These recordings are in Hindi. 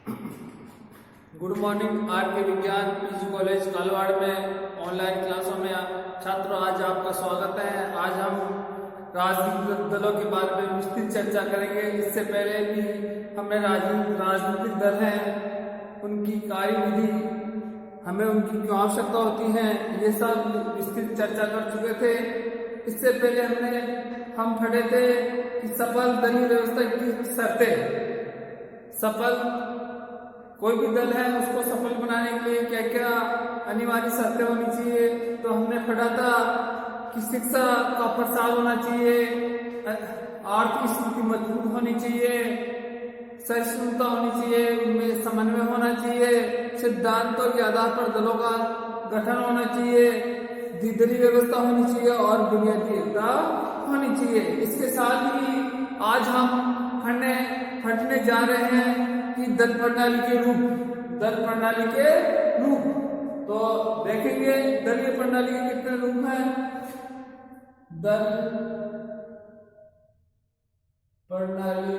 Good morning. आर के विज्ञान पीजी कॉलेज कालवाड़ में ऑनलाइन क्लासों में छात्रों, आज आपका स्वागत है। आज हम राजनीतिक दलों के बारे में विस्तृत चर्चा करेंगे। इससे पहले भी हमने राजनीतिक दल हैं, उनकी कार्यविधि, हमें उनकी क्यों आवश्यकता होती है, ये सब विस्तृत चर्चा कर चुके थे। इससे पहले हम पढ़े थे कि सफल दलीय व्यवस्था की शर्तें। सफल कोई भी दल है उसको सफल बनाने के लिए क्या क्या अनिवार्य शर्तें होनी चाहिए, तो हमने पढ़ा था कि शिक्षा का प्रसार होना चाहिए, आर्थिक स्थिति मजबूत होनी चाहिए, सहिष्णुता होनी चाहिए, उनमें समन्वय होना चाहिए, सिद्धांतों के आधार पर दलों का गठन होना चाहिए, द्विदलीय व्यवस्था होनी चाहिए और बुनियादी एकता होनी चाहिए। इसके साथ ही आज हम पढ़ने जा रहे हैं कि दल प्रणाली के रूप। तो देखेंगे दलीय प्रणाली के कितने रूप हैं। दल प्रणाली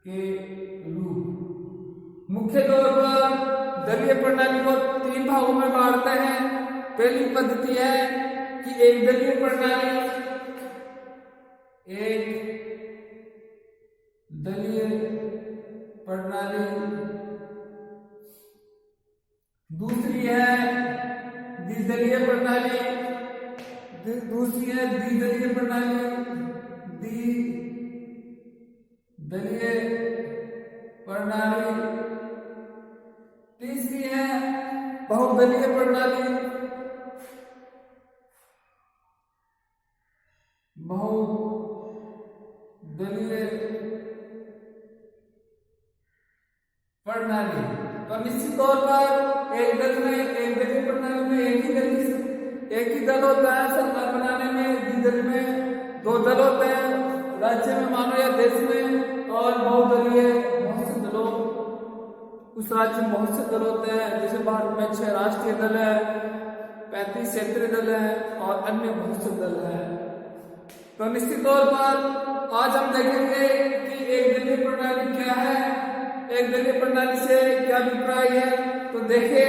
के रूप मुख्य तौर पर दलीय प्रणाली को 3 भागों में बांटते हैं। पहली पद्धति है कि एक दलीय प्रणाली, दूसरी है द्विदलीय प्रणाली, तीसरी है बहुदलीय प्रणाली। तो निश्चित तौर पर एक दलीय प्रणाली में एक ही दल होता है। सरकार बनाने में द्विदलीय में 2 दल होते हैं, राज्य में मानो या देश में, और बहुदलीय बहुत से दलों, उस राज्य में बहुत से दल होते हैं। जैसे भारत में 6 राष्ट्रीय दल है, 35 क्षेत्रीय दल है और अन्य बहुत से दल है। तो निश्चित तौर पर आज हम देखेंगे कि एक दलीय प्रणाली क्या है, एक दलीय प्रणाली से क्या अभिप्राय है। तो देखिए,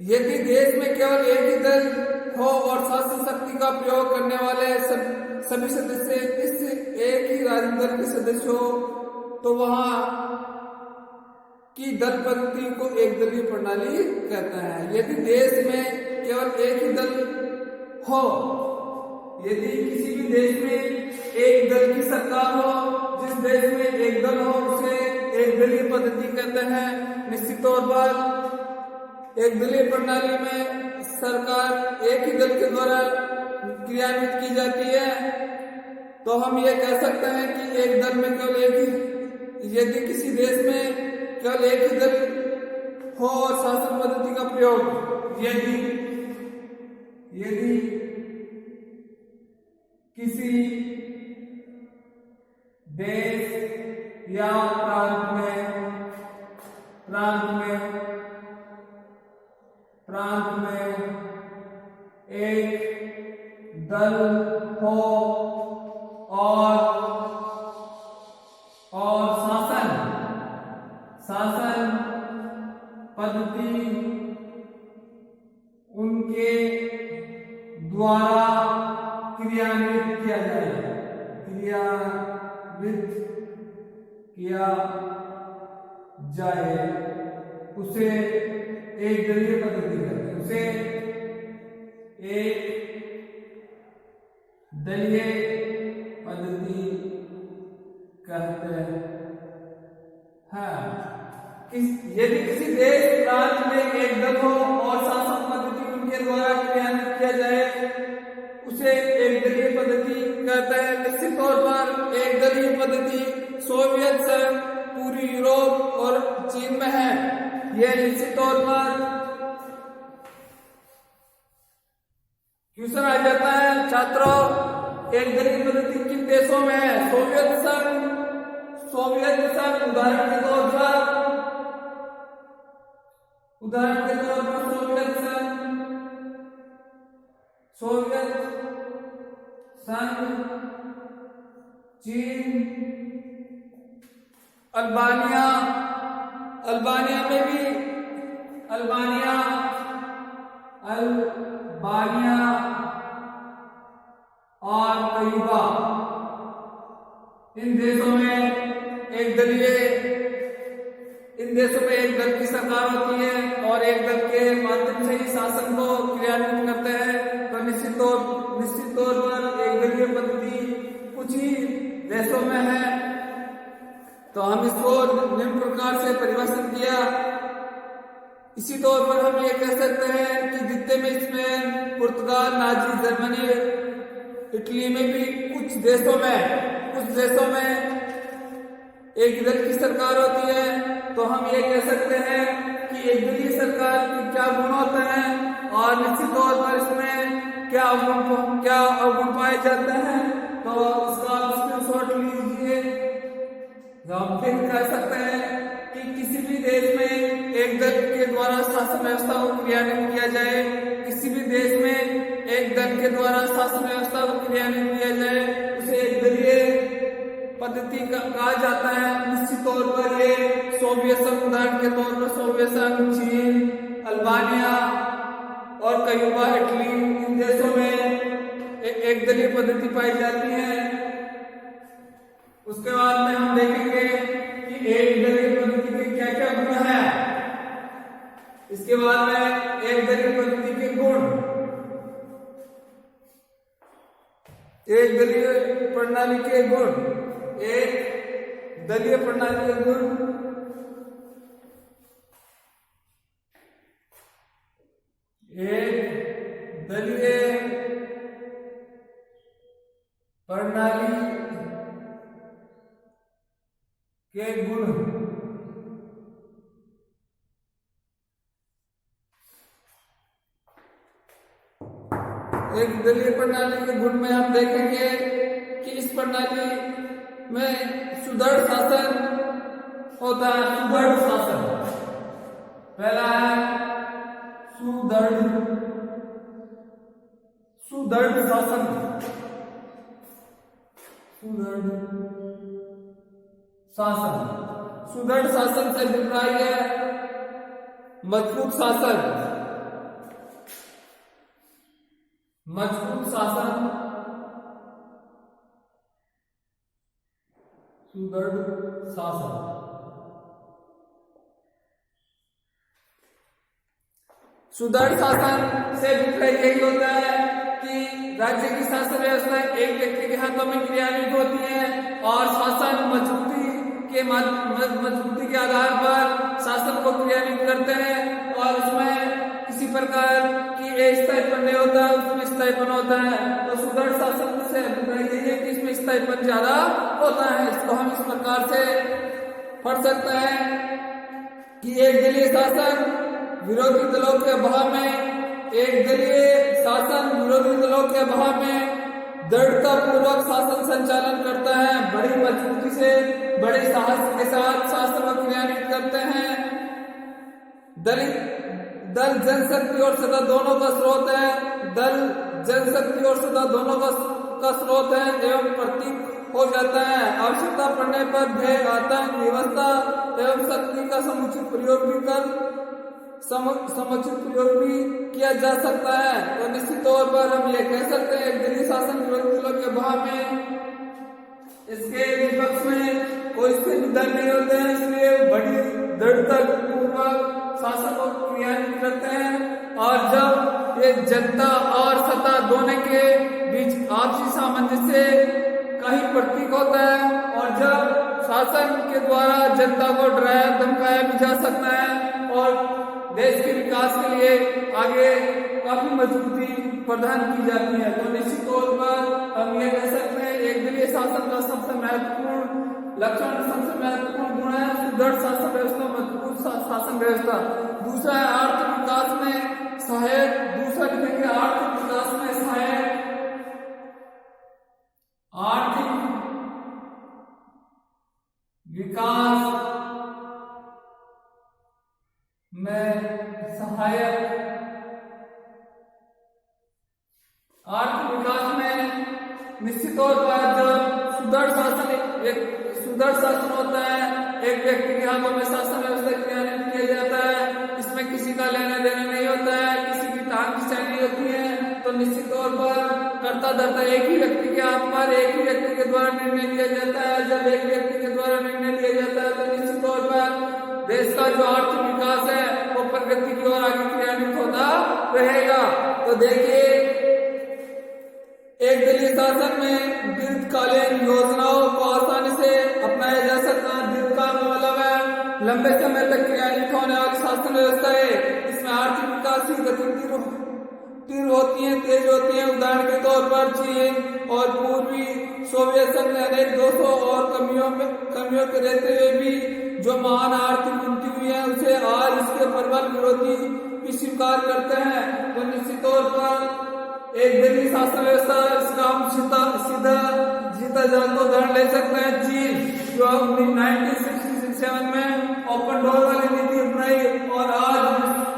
यदि देश में केवल एक ही दल हो और शासन शक्ति का प्रयोग करने वाले सभी सदस्य इस एक ही राजनीतिक दल के सदस्य हो, तो वहां की दल पद्धति को एक दलीय प्रणाली कहते हैं। यदि देश में केवल एक ही दल हो, यदि किसी भी देश में एक दल की सरकार हो, जिस देश में एक दल हो, उसे एक दलीय पद्धति कहते हैं। निश्चित तौर पर एक दलीय प्रणाली में सरकार एक ही दल के द्वारा क्रियान्वित की जाती है। तो हम ये कह सकते हैं कि एक दल में केवल यदि किसी देश में केवल एक ही दल हो और शासन पद्धति का प्रयोग, यदि किसी देश या प्रांत में एक दल हो और शासन पद्धति उनके द्वारा क्रियान्वित किया जाए, उसे एक दलीय पद्धति कहते हैं। उसे एक दलीय पद्धति कहते हैं। यदि किसी देश राज्य में एक दल हो और शासन पद्धति उनके द्वारा क्रियान्वित किया जाए, उसे एक दलीय पद्धति कहते हैं। निश्चित तौर पर एक दलीय पद्धति सोवियत संघ, पूरी यूरोप और चीन में है। यह निश्चित तौर पर क्वेश्चन आ जाता है छात्रों, एक दलीय पद्धति किन देशों में है? सोवियत संघ उदाहरण के तौर पर सोवियत संघ, चीन, अल्बानिया, अल्बानिया में भी अल्बानिया और क्यूबा, इन देशों में एक दल की सरकार होती है और एक दल के माध्यम से ही शासन को क्रियान्वित करते हैं। तो निश्चित तौर पर एक दलीय पद्धति कुछ ही देशों में है। तो हम इसको निम्न प्रकार से परिभाषित किया। इसी तौर पर हम ये कह सकते हैं कि जितने में इसमें पुर्तगाल, नाजी जर्मनी, इटली में भी कुछ देशों में एक दल की सरकार होती है। तो हम ये कह सकते हैं कि एक दलीय सरकार के क्या गुण होते हैं और निश्चित तौर पर इसमें क्या अवगुण पाए जाते हैं। तो इसका स्क्रीनशॉट लीजिए। हम फिर कह सकते हैं कि किसी भी देश में एक दल के द्वारा शासन व्यवस्था को क्रियान्वित किया जाए, किसी भी देश में एक दल के द्वारा शासन व्यवस्था को क्रियान्वित किया जाए, उसे एक दलीय पद्धति कहा जाता है। निश्चित तौर पर ये सोवियत संघ, उदाहरण के तौर पर सोवियत संघ, चीन, अल्बानिया और क्यूबा, इटली, इन देशों में एक दलीय पद्धति पाई जाती है। उसके बाद में हम देखेंगे कि एक दलीय पद्धति के क्या क्या गुण है। इसके बाद में एक दलीय पद्धति के गुण, एक दलीय प्रणाली के गुण, एक दलीय प्रणाली के गुण, एक दलीय प्रणाली के गुण। एक दलीय प्रणाली के गुण में हम देखेंगे कि इस प्रणाली में सुदृढ़ शासन होता है। सुदृढ़ शासन पहला है सुदृढ़ शासन। सुदृढ़ शासन से अभिप्राय है मजबूत शासन। सुदृढ़ शासन। सुदृढ़ शासन से अभिप्राय यही होता है कि राज्य की शासन व्यवस्था एक व्यक्ति के हाथों में क्रियान्वित होती है और शासन मजबूती के आधार पर शासन को क्रियान्वित करते हैं और उसमें किसी प्रकार की स्थायीपन नहीं होता, उसमें स्थायीपन होता है। तो सुदृढ़ शासन से अभिप्राय यही है कि इसमें स्थायीपन ज्यादा होता है। इसको हम इस प्रकार से पढ़ सकते हैं कि एक दलीय शासन विरोधी दलों के अभाव में दृढ़ता पूर्वक शासन संचालन करता है, बड़ी मजबूती से, बड़े साहस के साथ शासन को क्रियान्वित करते हैं। दल जनशक्ति और सत्ता दोनों का स्रोत है। एवं प्रतीक हो जाता है। आवश्यकता पड़ने पर भय, आतंक, व्यवस्था एवं शक्ति का समुचित प्रयोग भी किया जा सकता है। तो निश्चित तौर पर हम ये कह सकते हैं दलीय शासन विरोधी दलों के अभाव में इसके विपक्ष में कोई स्थिर दल नहीं होते हैं, इसलिए बड़ी दृढ़ता पूर्वक शासन को क्रियान्वित करते हैं। और जब ये जनता और सत्ता दोनों के बीच आपसी सामंजस्य का ही प्रतीक होता है और जब शासन के द्वारा जनता को डराया धमकाया भी जा सकता है और देश के विकास के लिए आगे काफी मजबूती प्रदान की जाती है। तो निश्चित तौर पर हम ये कह सकते हैं एक दलीय शासन का सबसे महत्वपूर्ण लक्षण, सबसे महत्वपूर्ण गुण है सुदृढ़ शासन व्यवस्था, मजबूत शासन व्यवस्था। दूसरा है आर्थिक विकास में सहायक। दूसरा लिखेंगे आर्थिक विकास में सहायक। आर्थिक विकास में सहायक। आर्थिक विकास में निश्चित तौर पर जब सुदृढ़ शासन होता है, एक व्यक्ति के हाथों में शासन व्यवस्था क्रियान्वित किया जाता है, इसमें किसी का लेना देना नहीं होता है, किसी की टांग खिंचाई नहीं होती है, तो निश्चित तौर पर कर्ता धर्ता एक ही व्यक्ति के हाथ पर, एक ही व्यक्ति के द्वारा निर्णय लिया जाता है। जब एक व्यक्ति के द्वारा निर्णय लिया जाता है तो निश्चित तौर पर देश का जो आर्थिक विकास है वो प्रगति की ओर आगे क्रियान्वित होता रहेगा। तो देखिए, एक दलीय शासन में दीर्घकालीन योजनाओं को आसानी से अपनाया जा सकता है। दीर्घकाल का मतलब है लंबे समय तक क्रियान्वित होने वाली शासन व्यवस्था है। इसमें आर्थिक विकास की गति तीव्र होती है, तेज होती है। उदाहरण के तौर पर चीन और पूर्वी सोवियत संघ ने अनेक दोषों और कमियों के रहते हुए भी जो महान आर्थिक उन्नति हुई है उसे आज इसके प्रबल विरोधी भी स्वीकार करते हैं। तो निश्चित तौर पर एक दलीय शासन व्यवस्था, इसका हम सीधा जाता उदाहरण ले सकते हैं चीन, जो 1967 में ओपन डोर वाली नीति अपनाई और आज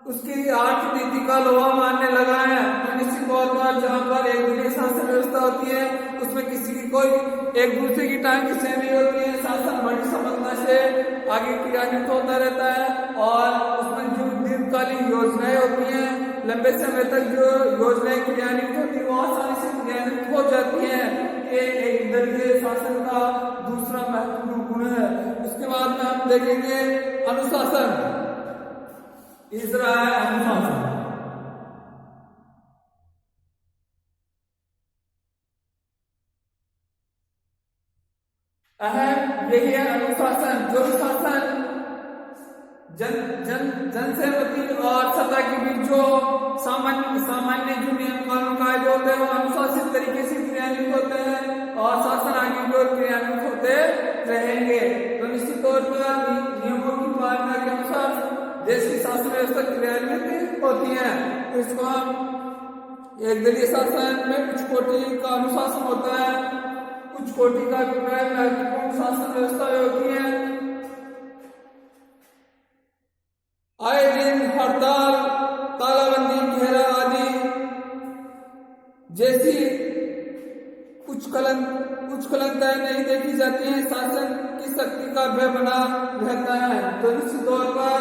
उसकी आर्थिक नीति का लोहा मानने लगा है। तो निश्चित तौर पर जहाँ पर एक दलीय शासन व्यवस्था होती है उसमें किसी की कोई एक दूसरे की टांग खींचे नहीं होती है, शासन बड़ी सफलता से आगे क्रियान्वित होता रहता है और उसमें जो दीर्घकालीन योजनाएं होती हैं, लंबे समय तक जो योजनाएं क्रियान्वित होती है वो आसानी से क्रियान्वित हो जाती है। ये एक दलीय शासन का दूसरा महत्वपूर्ण गुण है। उसके बाद में हम देखेंगे अनुशासन। तीसरा है अनुशासन। अहम यही है अनुशासन, जो शासन जन सहमति और सत्ता के बीच जो सामान्य जो नियम कानून कायदे होते हैं वो अनुशासित तरीके से क्रियान्वित होते हैं और शासन आगे की ओर क्रियान्वित होते रहेंगे। तो निश्चित तौर पर नियमों की पालना के अनुसार देश की शासन व्यवस्था क्रियान्वित होती है। तो इसको हम एक दलीय शासन में कुछ कोटि का अनुशासन होता है, कुछ कोटि का महत्वपूर्ण शासन व्यवस्था होती है। आए दिन हड़ताल, तालाबंदी, घेरा आदि जैसी उच्चकलंताएं नहीं देखी जाती है। शासन की शक्ति का भय बना रहता है। तो निश्चित तौर पर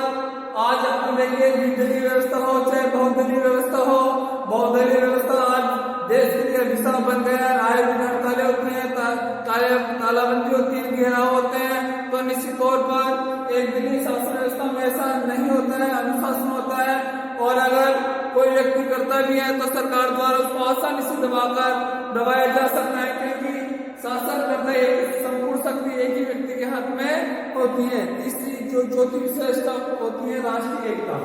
आज अपन देखिए द्विदलीय व्यवस्था हो चाहे बहुदलीय व्यवस्था हो, बहुदलीय व्यवस्था आज देश के लिए अभिशाप बन गया है। आए दिन हड़तालें होती हैं, तालाबंदी होती है, घेराव होते हैं। तो निश्चित तौर पर एक दलीय शासन व्यवस्था में ऐसा नहीं होता है, अनुशासन होता है और अगर कोई व्यक्ति करता भी है तो सरकार द्वारा उसको आसानी से दबाया जा सकता है, क्योंकि शासन करता एक संपूर्ण शक्ति एक ही व्यक्ति के हाथ में होती है। तीसरी जो चौथी विशेषता होती है राष्ट्रीय एकता।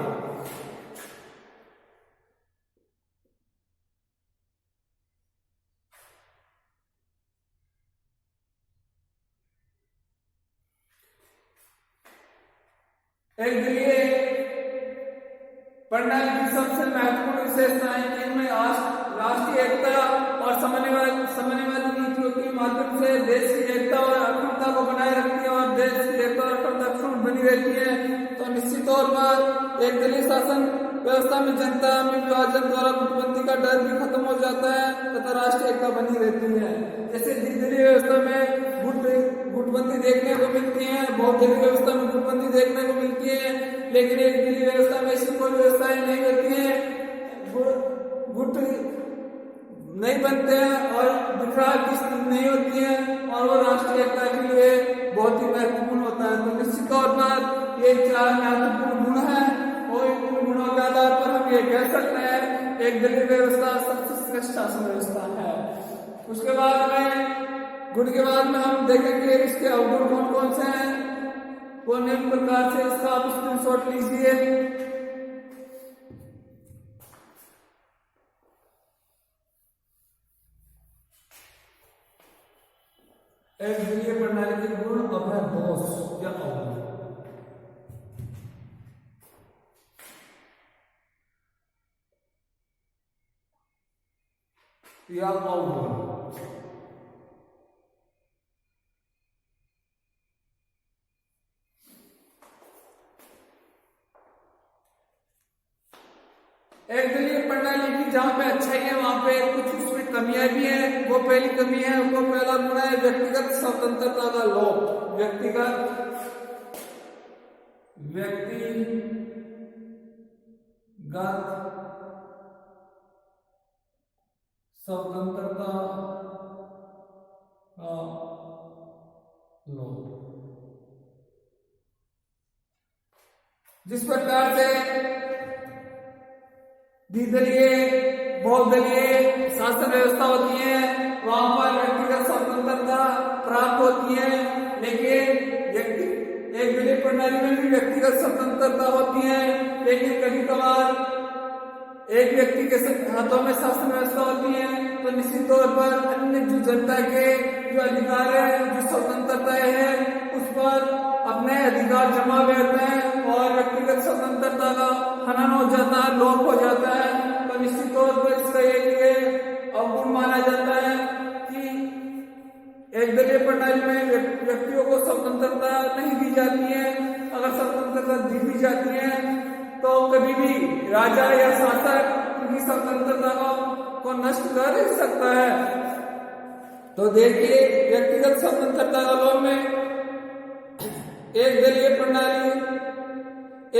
एक दलीय प्रणाली की सबसे महत्वपूर्ण विशेषताएं कि इनमें राष्ट्रीय एकता और समन्वयवादी नीतियों के माध्यम से देश की एकता और अखंडता को बनाए रखती है और देश की एकता और अखंडता बनी रहती है। तो निश्चित तौर पर एक दलीय शासन व्यवस्था में जनता में विभाजन द्वारा गुटबंदी का डर भी खत्म हो जाता है तथा राष्ट्रीय एकता बनी रहती है। जैसे द्विदलीय व्यवस्था में गुटबंदी देखने को मिलती है, बहुदलीय व्यवस्था में गुटबंदी देखने को मिलती है, लेकिन एक दलीय व्यवस्था में ऐसी कोई व्यवस्थाएं नहीं होती है, गुट नहीं बनते हैं और बिखराव की स्थिति नहीं होती है और वो राष्ट्रीय एकता के लिए बहुत ही महत्वपूर्ण होता है। तो निश्चित तौर पर ये चार महत्वपूर्ण गुण है और इन गुणों के आधार पर हम ये कह सकते हैं एक दलीय व्यवस्था सबसे श्रेष्ठ शासन व्यवस्था है। उसके बाद में गुण के बाद में हम देखेंगे इसके अवगुण कौन कौन से हैं, वो निम्न प्रकार से इसका आप स्क्रीनशॉट लीजिए। एक दलीय प्रणाली के गुण अभय दोष या अवगुण। या अवगुण एक दलीय प्रणाली की जहां पे अच्छाई है वहां पे कुछ उसमें कमियां भी हैं। वो पहली कमी है, वो पहला गुण है व्यक्तिगत स्वतंत्रता का लोप। व्यक्तिगत स्वतंत्रता का लोप। जिस प्रकार से द्विदलीय बहुदलीय शासन व्यवस्था होती है, वहां पर व्यक्तिगत स्वतंत्रता प्राप्त होती है, लेकिन एक दलीय प्रणाली में भी व्यक्तिगत स्वतंत्रता होती है। लेकिन कभी कभार एक व्यक्ति के हाथों में शासन व्यवस्था होती है तो निश्चित तौर पर अन्य जो जनता के जो अधिकार है, जो स्वतंत्रता है, उस पर अपने अधिकार जमा रहते हैं और व्यक्तिगत स्वतंत्रता का हनन हो जाता है, लोप हो जाता है। तो निश्चित तौर पर इसका एक अवगुण माना जाता है कि एक दलीय प्रणाली में व्यक्तियों को स्वतंत्रता नहीं दी जाती है। अगर स्वतंत्रता दी भी जाती है तो कभी भी राजा या शासक उनकी स्वतंत्रता को नष्ट कर सकता है। तो देखिए, व्यक्तिगत स्वतंत्रता का लोप में एक दलीय प्रणाली,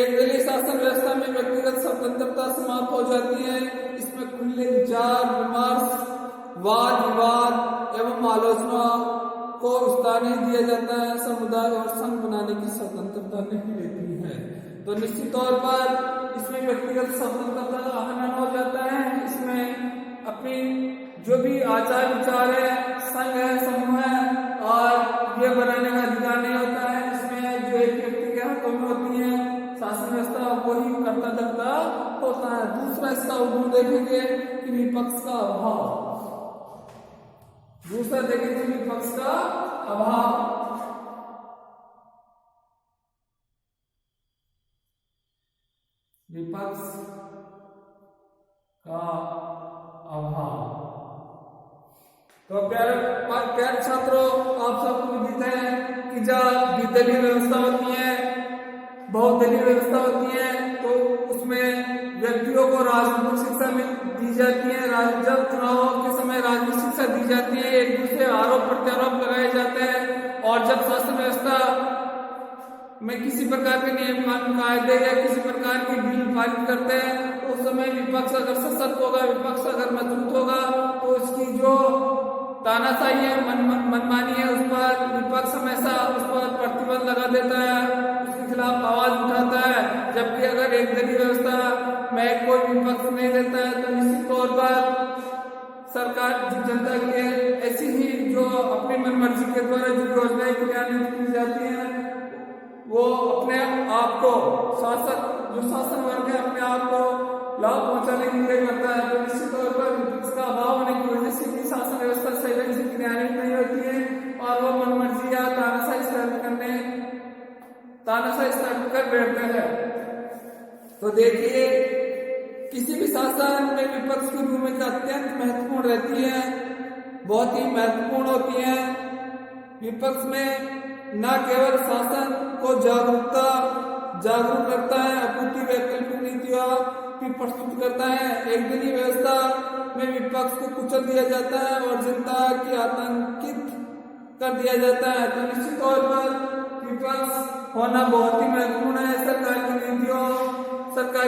एक दलीय शासन व्यवस्था में व्यक्तिगत स्वतंत्रता समाप्त हो जाती है। इसमें खुले विचार विमर्श, वाद विवाद एवं आलोचना को विस्तार नहीं दिया जाता है। समुदाय और संघ बनाने की स्वतंत्रता नहीं रहती है। तो निश्चित तौर पर इसमें व्यक्तिगत स्वतंत्रता का हनन हो जाता है। इसमें अपनी जो भी आचार विचार है, संघ है, समूह है और ये बनाने का अधिकार नहीं होता है। इसमें जो एक व्यक्ति के हाथों में होती है शासन व्यवस्था, वही करता धरता होता है। दूसरा इसका उदाहरण देखेंगे कि विपक्ष का अभाव। दूसरा देखेंगे विपक्ष का अभाव। विपक्ष का अभाव। तो प्यारे छात्रों, आप सबको विदित है कि जब द्विदलीय व्यवस्था होती है, बहुदलीय व्यवस्था होती है, तो उसमें व्यक्तियों को राजनीतिक शिक्षा दी जाती है। जब चुनाव के समय राजनीतिक शिक्षा दी जाती है, एक दूसरे आरोप प्रत्यारोप लगाए जाते हैं। और जब शासन व्यवस्था में किसी प्रकार के नियम कानून कायदे या किसी प्रकार के बिल पारित करते हैं, तो उस समय विपक्ष अगर सशक्त होगा, विपक्ष अगर मजबूत होगा, तो उसकी जो तानाशाही है, मनमानी है, उस पर विपक्ष हमेशा उस पर प्रतिबंध लगा देता है, उसके खिलाफ आवाज उठाता है। जबकि अगर एक दलीय व्यवस्था में कोई विपक्ष नहीं देता है तो निश्चित तौर पर सरकार जनता के लिए ऐसी ही जो अपनी मनमर्जी के द्वारा जो योजनाएं क्रियान्वित की जाती है, वो अपने आप को जो शासन वर्ग है, अपने आप को लाभ पहुंचाने के लिए करता है। तो निश्चित तौर पर विपक्ष का अभाव होने की वजह से भी शासन व्यवस्था सही ढंग से क्रियान्वित नहीं होती है और वो मनमर्जी या तानाशाही स्थापित कर बैठते हैं। तो देखिए, किसी भी शासन में विपक्ष की भूमिका अत्यंत महत्वपूर्ण रहती है, बहुत ही महत्वपूर्ण होती है। विपक्ष में न केवल शासन को जागरूक रखता है, अपितु वैकल्पिक नीतियां भी प्रस्तुत करता है। एक दलीय व्यवस्था में विपक्ष को कुचल दिया जाता है और जनता की आतंकित कर दिया जाता है। तो निश्चित तौर पर विपक्ष होना बहुत ही महत्वपूर्ण है। सरकार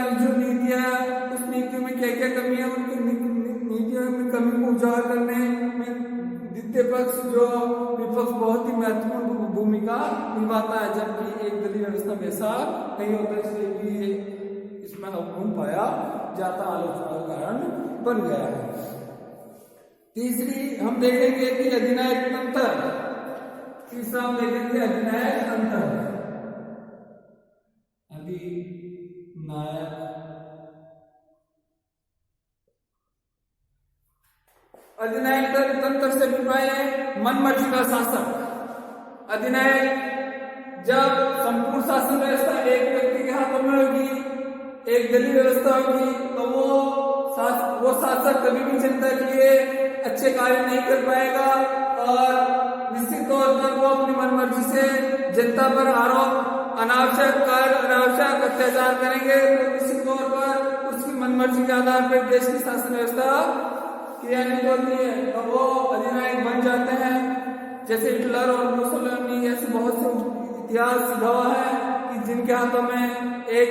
की जो नीतियां है, उस नीतियों में क्या क्या कमी है, उनकी नीतियों में कमी को उजागर करने में द्वितीय पक्ष जो विपक्ष बहुत ही महत्वपूर्ण भूमिका निभाता है। जबकि एक दलीय व्यवस्था में ऐसा नहीं होता, इसलिए भी इसमें अवगुण पाया जाता, आलोचना का कारण बन गया है। तीसरी हम देखेंगे कि अधिनायक तंत्र। तीसरा हम देखेंगे अधिनायक तंत्र। अधिनायक तंत्र से अभिप्राय है मनमर्जी का शासक। अधिनायक जब संपूर्ण शासन व्यवस्था एक व्यक्ति के हाथों में होगी, एक दलीय व्यवस्था होगी, तो वो शासक कभी भी जनता के लिए अच्छे कार्य नहीं कर पाएगा और निश्चित तौर पर वो अपनी मनमर्जी से जनता पर अनावश्यक अत्याचार करेंगे। तो निश्चित तौर पर उसकी मनमर्जी के आधार पर देश की शासन व्यवस्था क्रियान्वित होती है तो वो अधिनायक बन जाते हैं। जैसे हिटलर और मुसोलिनी, ऐसे बहुत से इतिहास गवाह है कि जिनके हाथों में एक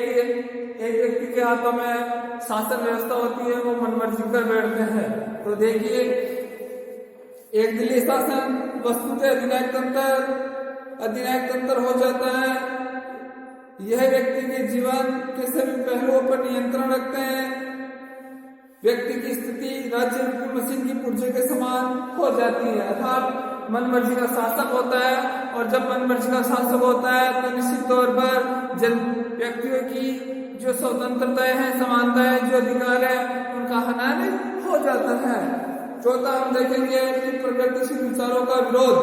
व्यक्ति के हाथों में शासन व्यवस्था होती है, वो मनमर्जी कर बैठते हैं। तो देखिए, एक दिल्ली शासन वस्तुतः अधिनायक तंत्र हो जाता है। यह व्यक्ति के जीवन के सभी पहलुओं पर नियंत्रण रखते हैं। व्यक्ति की स्थिति राज्य की मशीन की पुर्जे के समान हो जाती है, अर्थात मन मर्जी का शासक होता है। और जब मन मर्जी का शासक होता है तो निश्चित तौर पर जन व्यक्तियों की जो स्वतंत्रता है, समानता है, जो अधिकार है, उनका हनन हो जाता है। चौथा हम देखेंगे कि प्रगतिशील विचारों का विरोध।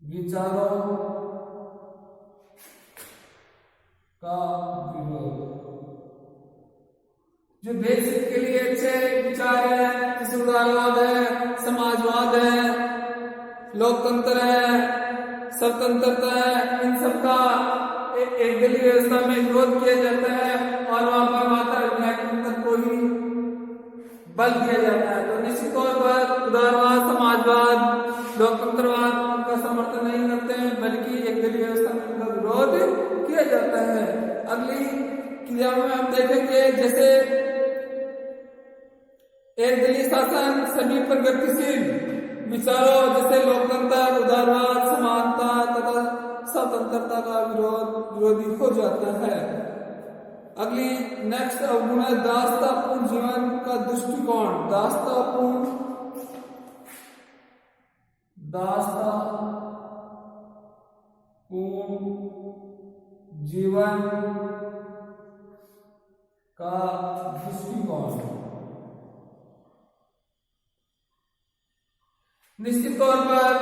विचारों का विरोध। जो देश के लिए अच्छे विचार है, जैसे उदारवाद है, समाजवाद है, लोकतंत्र है, स्वतंत्रता है, इन सबका एक दलीय व्यवस्था में विरोध किया जाता है और वहां पर मात्र न्यायतंत्र को ही बल दिया जाता है। तो निश्चित तौर पर उदारवाद, समाजवाद, लोकतंत्रवाद का समर्थन नहीं करते हैं, बल्कि एक दलीय व्यवस्था में उनका विरोध किया जाता है। अगली क्रिया में हम देखेंगे, जैसे एक दलीय शासन सभी प्रगतिशील विचारों जैसे लोकतंत्र, उदारवाद, समानता तथा स्वतंत्रता का विरोधी हो जाता है। अगली नेक्स्ट अवगुण है दासतापूर्ण जीवन का दृष्टिकोण। दासतापूर्ण जीवन का दृष्टिकोण। निश्चित तौर पर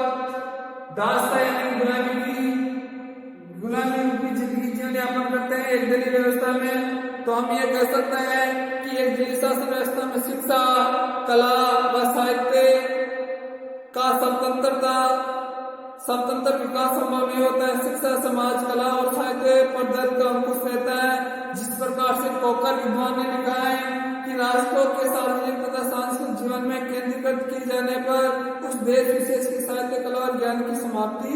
दासता यानी गुलामी की जिंदगी जीवन यापन करते हैं एक दलीय व्यवस्था में। तो हम ये कह सकते हैं कि एक दलीय शासन व्यवस्था में शिक्षा, कला व साहित्य का स्वतंत्र विकास संभव नहीं होता है। शिक्षा, समाज, कला और साहित्य पर दर्द का अंकुश रहता है। जिस प्रकार से कोकर विद्वान ने लिखा है कि राष्ट्रों के सार्वजनिक तथा सांस्कृतिक जीवन में केंद्रीकृत किए जाने पर उस देश विशेष की साहित्य, कला और ज्ञान की समाप्ति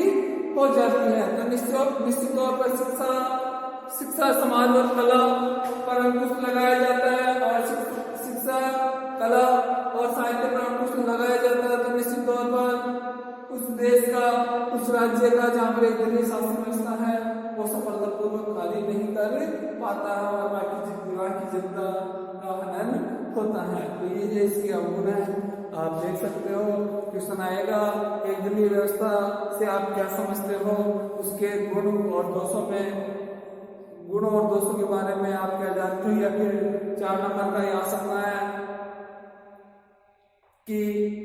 हो जाती है। तो निश्चित तौर पर शिक्षा, समाज और कला पर अंकुश लगाया जाता है और शिक्षा, कला और साहित्य पर अंकुश लगाया जाता है। तो निश्चित तौर पर उस देश का, उस राज्य का जहाँ पर एक दलीय शासन व्यवस्था है, वो सफलतापूर्वक कार्य नहीं कर पाता है और बाकी जनता का हनन होता है। तो ये इसकी अवगुण है, आप देख सकते हो। क्वेश्चन आएगा एक दलीय व्यवस्था से आप क्या समझते हो, उसके गुण और दोषों के बारे में आप क्या जानते हो, या फिर 4 नंबर का आ सकता है कि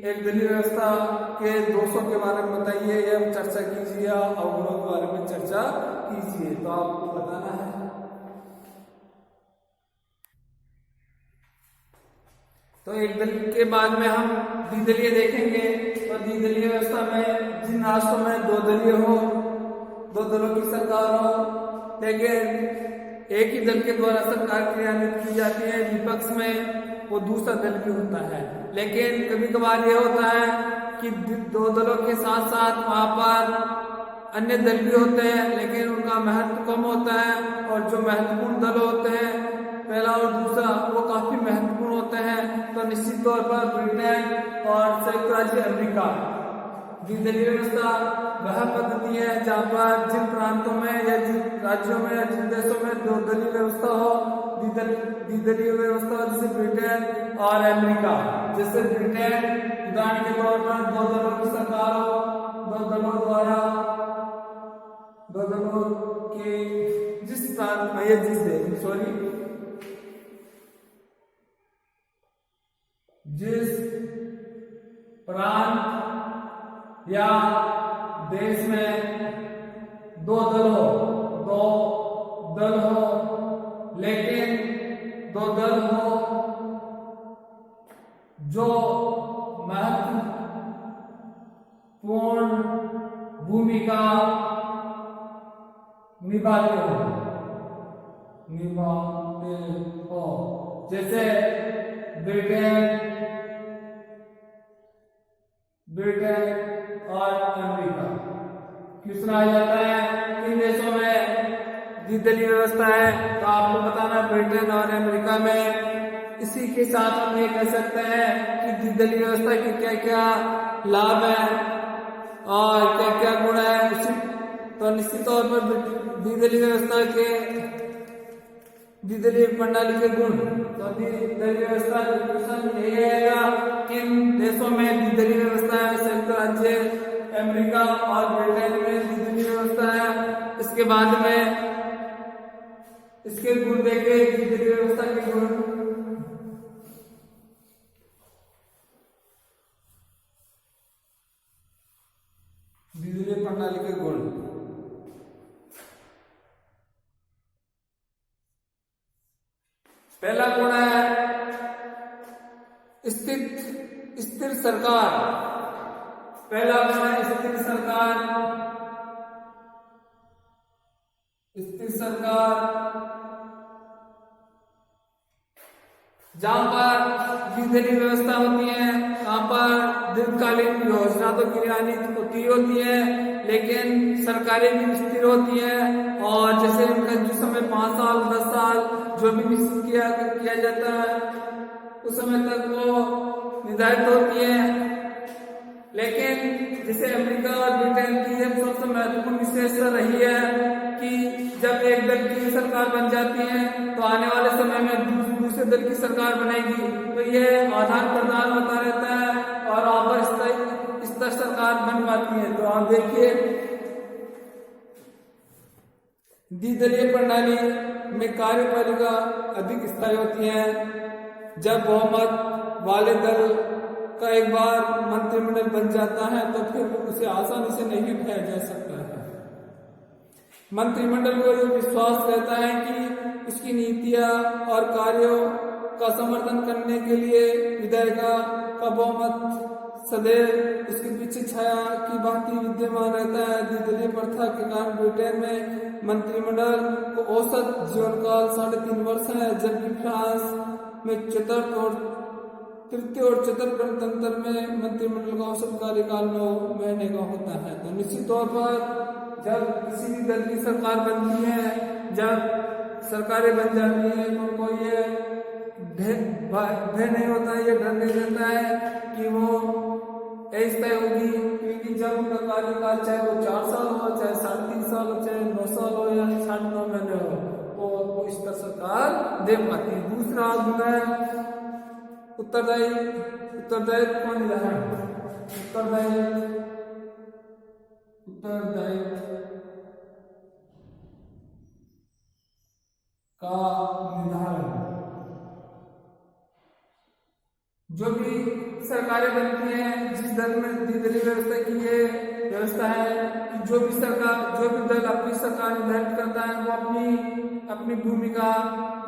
एक दलीय व्यवस्था के दोषों के बारे में बताइए या चर्चा कीजिए, या अवगुणों के बारे में चर्चा कीजिए। तो आपको बताना है। तो एक दलीय के बाद में हम द्विदलीय देखेंगे। तो द्विदलीय व्यवस्था में जिन राष्ट्रों में 2 दलीय हो, 2 दलों की सरकार हो, लेकिन एक ही दल के द्वारा सरकार क्रियान्वित की जाती है, विपक्ष में वो दूसरा दल भी होता है। लेकिन कभी कभार ये होता है कि 2 दलों के साथ साथ वहां पर अन्य दल भी होते हैं, लेकिन उनका महत्व कम होता है। और जो महत्वपूर्ण दल होते हैं, पहला और दूसरा, वो काफी महत्वपूर्ण होते हैं। तो निश्चित तौर पर ब्रिटेन और संयुक्त राज्य अमेरिका द्विदलीय व्यवस्था वह पद्धति है जहाँ पर जिन प्रांतों में या जिन राज्यों में या जिन देशों में 2 दलीय व्यवस्था हो, द्विदलीय व्यवस्था, जैसे ब्रिटेन और अमेरिका। जैसे ब्रिटेन उदाहरण के तौर पर 2 दलों की सरकार हो, 2 दलों द्वारा 2 दलों के जिस प्रांत में जिस प्रांत या देश में 2 दल हो, लेकिन 2 दल हो जो महत्वपूर्ण भूमिका निभाते हो। जैसे ब्रिटेन और अमेरिका। क्वेश्चन आ जाता है किन देशों में द्विदलीय व्यवस्था है, तो आपको बताना ब्रिटेन और अमेरिका में। इसी के साथ हम ये कह सकते हैं कि द्विदलीय व्यवस्था के क्या क्या लाभ है और क्या क्या गुण है। तो निश्चित तौर पर द्विदलीय व्यवस्था के द्विदलीय प्रणाली के गुण, तो द्विदलीय व्यवस्था क्वेश्चन यही रहेगा किन देशों में द्विदलीय व्यवस्था है। संयुक्त राज्य अमेरिका और ब्रिटेन में द्विदलीय व्यवस्था है। इसके बाद में इसके गुण देखे द्विदलीय व्यवस्था के गुण। द्विदलीय प्रणाली के गुण, पहला गुण है स्थिर सरकार। पहला गुण है स्थिर सरकार। जहां पर द्विदलीय व्यवस्था होती है वहां पर दीर्घकालीन योजना तो क्रियान्वित होती है, लेकिन सरकारें भी स्थिर होती है। और जैसे इनका जो समय 5 साल 10 साल जो भी निश्चित किया जाता है उस समय तक वो निर्धारित होती है। लेकिन जैसे अमेरिका और ब्रिटेन की सबसे महत्वपूर्ण विशेषता रही है कि जब एक दल की सरकार बन जाती है तो आने वाले समय में दूसरे दल की सरकार बनेगी, तो ये आदान प्रदान होता रहता है और आपस स्तर सरकार बन पाती है। तो आप देखिए द्विदलीय प्रणाली में कार्यपालिका अधिक स्थायी होती है। जब बहुमत वाले दल का एक बार मंत्रिमंडल बन जाता है तो फिर उसे आसानी से नहीं उठाया जा सकता है। मंत्रिमंडल को यह विश्वास रहता है कि इसकी नीतियां और कार्यों का समर्थन करने के लिए विधायिका का बहुमत सदैव उसके पीछे छाया की भांति विद्यमान रहता है। द्विदलीय प्रथा के कारण ब्रिटेन में मंत्रिमंडल को औसत जीवनकाल 3.5 वर्ष है, जबकि फ्रांस में तृतीय और चतुर्थ गणतंत्र में मंत्रिमंडल का औसत कार्यकाल 9 महीने का होता है। तो निश्चित तौर पर जब किसी भी दल की सरकार बनती है, जब सरकारें बन जाती हैं तो उनको ये भय नहीं होता है, ये डर नहीं रहता है कि वो ऐसा होगी, क्योंकि जब उनका कार्यकाल चाहे वो 4 साल हो, चाहे 3.5 साल हो, चाहे 9 साल हो या 9.5 महीने हो, वो इस तरह सरकार दे पाती है। दूसरा गुण है उत्तरदायित्व का निर्धारण। उत्तरदायित्व का निर्धारण। जो भी सरकारें बनती हैं, जिस दल में द्विदलीय व्यवस्था की ये व्यवस्था है कि जो भी दल अपनी सरकार निर्धारित करता है वो अपनी भूमिका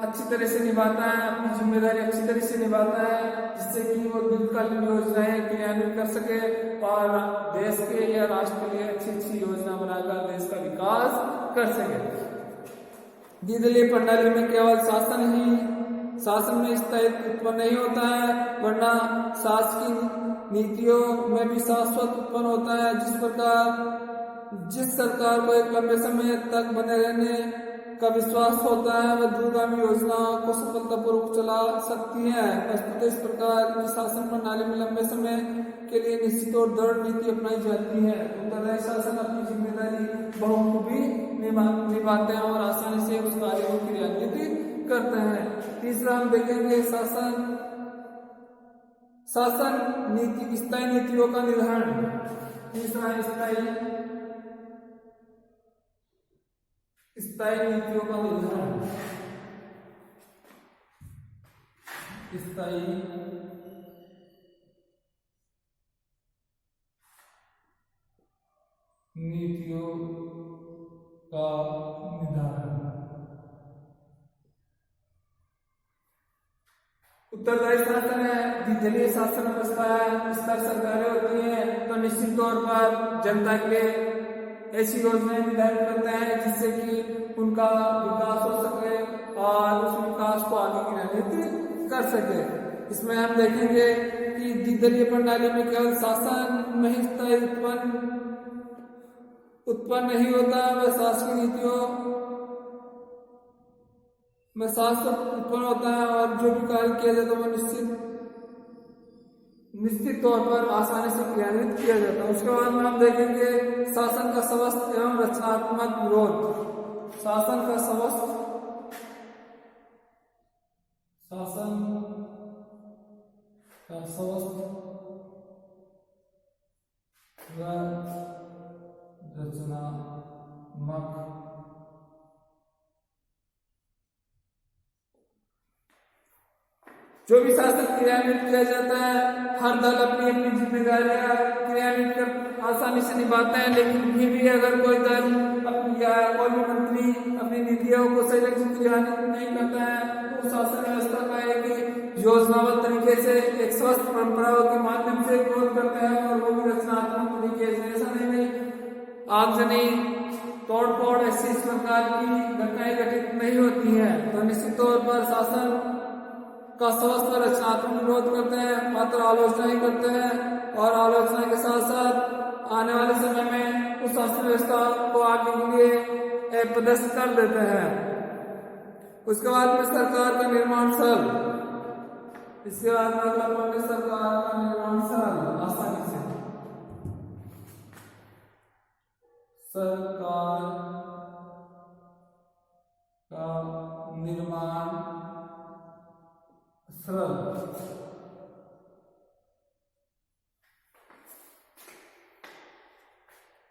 अच्छी तरह से निभाता है, अपनी जिम्मेदारी अच्छी तरह से निभाता है, जिससे कि वो दीर्घकालीन योजनाएं क्रियान्वित कर सके और देश के या राष्ट्र के लिए अच्छी योजना बनाकर देश का विकास कर सके। द्विदलीय प्रणाली में केवल शासन में स्थायित्व उत्पन्न नहीं होता है, वरना शासकीय नीतियों में भी शाश्वत उत्पन्न होता है। जिस सरकार को एक लंबे समय तक बने रहने का विश्वास होता है वह दूरगामी योजनाओं को सफलतापूर्वक चला सकती है। वस्तुतः इस प्रकार की शासन प्रणाली में लंबे समय के लिए निश्चित और दृढ़ नीति अपनाई जाती है। उत्तरदायी शासन अपनी जिम्मेदारी बखूबी निभाते हैं और आसानी से उस कार्य को क्रियान्वित करते हैं। तीसरा हम देखेंगे शासन नीति स्थायी नीतियों का निर्धारण। तीसरा स्थायी नीतियों का निर्धारण। स्थायी नीतियों का निर्धारण। उत्तरदायी शासन है, द्विदलीय शासन व्यवस्था है, स्तर सरकारें होती हैं, तो निश्चित तौर पर जनता के ऐसी योजनाएं निर्धारित करते हैं जिससे कि उनका विकास हो सके और उस विकास को आगे क्रियान्वित कर सके। इसमें हम देखेंगे कि द्विदलीय प्रणाली में केवल शासन में ही स्थायी उत्पन्न नहीं होता, वह शासकीय नीतियों में शासन उत्पन्न होता है और जो भी कार्य किया जाता है वो निश्चित तौर पर आसानी से क्रियान्वित किया जाता है। उसके बाद में हम देखेंगे शासन का स्वस्थ एवं रचनात्मक विरोध। शासन का स्वस्थ व रचनात्मक जो भी शासन क्रियान्वित किया जाता है, हर दल अपनी अपनी जिम्मेदारियां क्रियान्वित कर आसानी से निभाते हैं, लेकिन फिर भी अगर कोई दल या कोई भी मंत्री अपनी नीतियों को सही ढंग से क्रियान्वित नहीं करता है तो शासन व्यवस्था का एक योजनाबद्ध तरीके से एक स्वस्थ परंपराओं के माध्यम से विरोध करते हैं और वो भी रचनात्मक तरीके से। ऐसा नहीं आगजनी तोड़ फोड़ ऐसी इस प्रकार की घटनाएं घटित नहीं होती है, तो निश्चित तौर पर शासन का स्वस्थ रचनात्मक विरोध करते हैं, मात्र आलोचना ही करते हैं और आलोचना के साथ साथ आने वाले समय में उस शासन व्यवस्था को आगे के लिए प्रदर्शित कर देते हैं। उसके बाद में सरकार का निर्माण सरल, इसके बाद में सरकार का निर्माण सरल आसानी से, सरकार का निर्माण सरल।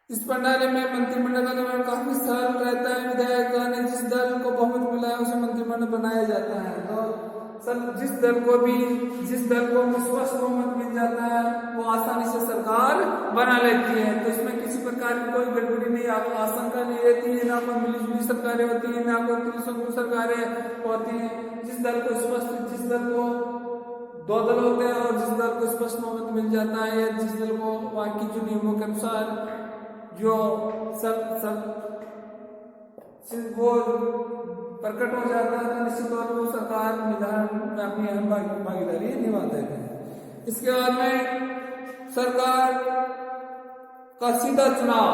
इस प्रणाली में मंत्रिमंडल का गठन काफी सरल रहता है। विधायिका ने जिस दल को बहुमत मिला है उसे मंत्रिमंडल बनाया जाता है। तो जिस दल को स्पष्ट बहुमत मिल जाता है वो आसानी से सरकार बना लेती है। तो इसमें किसी प्रकार की कोई गड़बड़ी नहीं, आशंका नहीं रहती है, ना कोई मिलीजुली सरकारें होती है, ना कोई त्रिशंकु सरकारें होती है। जिस दल को दो दल होते हैं और जिस दल को स्पष्ट बहुमत मिल जाता है या जिस दल को बाकी जो नियमों के अनुसार जो वो प्रकट हो जाता है तो निश्चित तौर पर वो सरकार निधान में अपनी अहम भागीदारी निभाते हैं। इसके बाद में सरकार का सीधा चुनाव,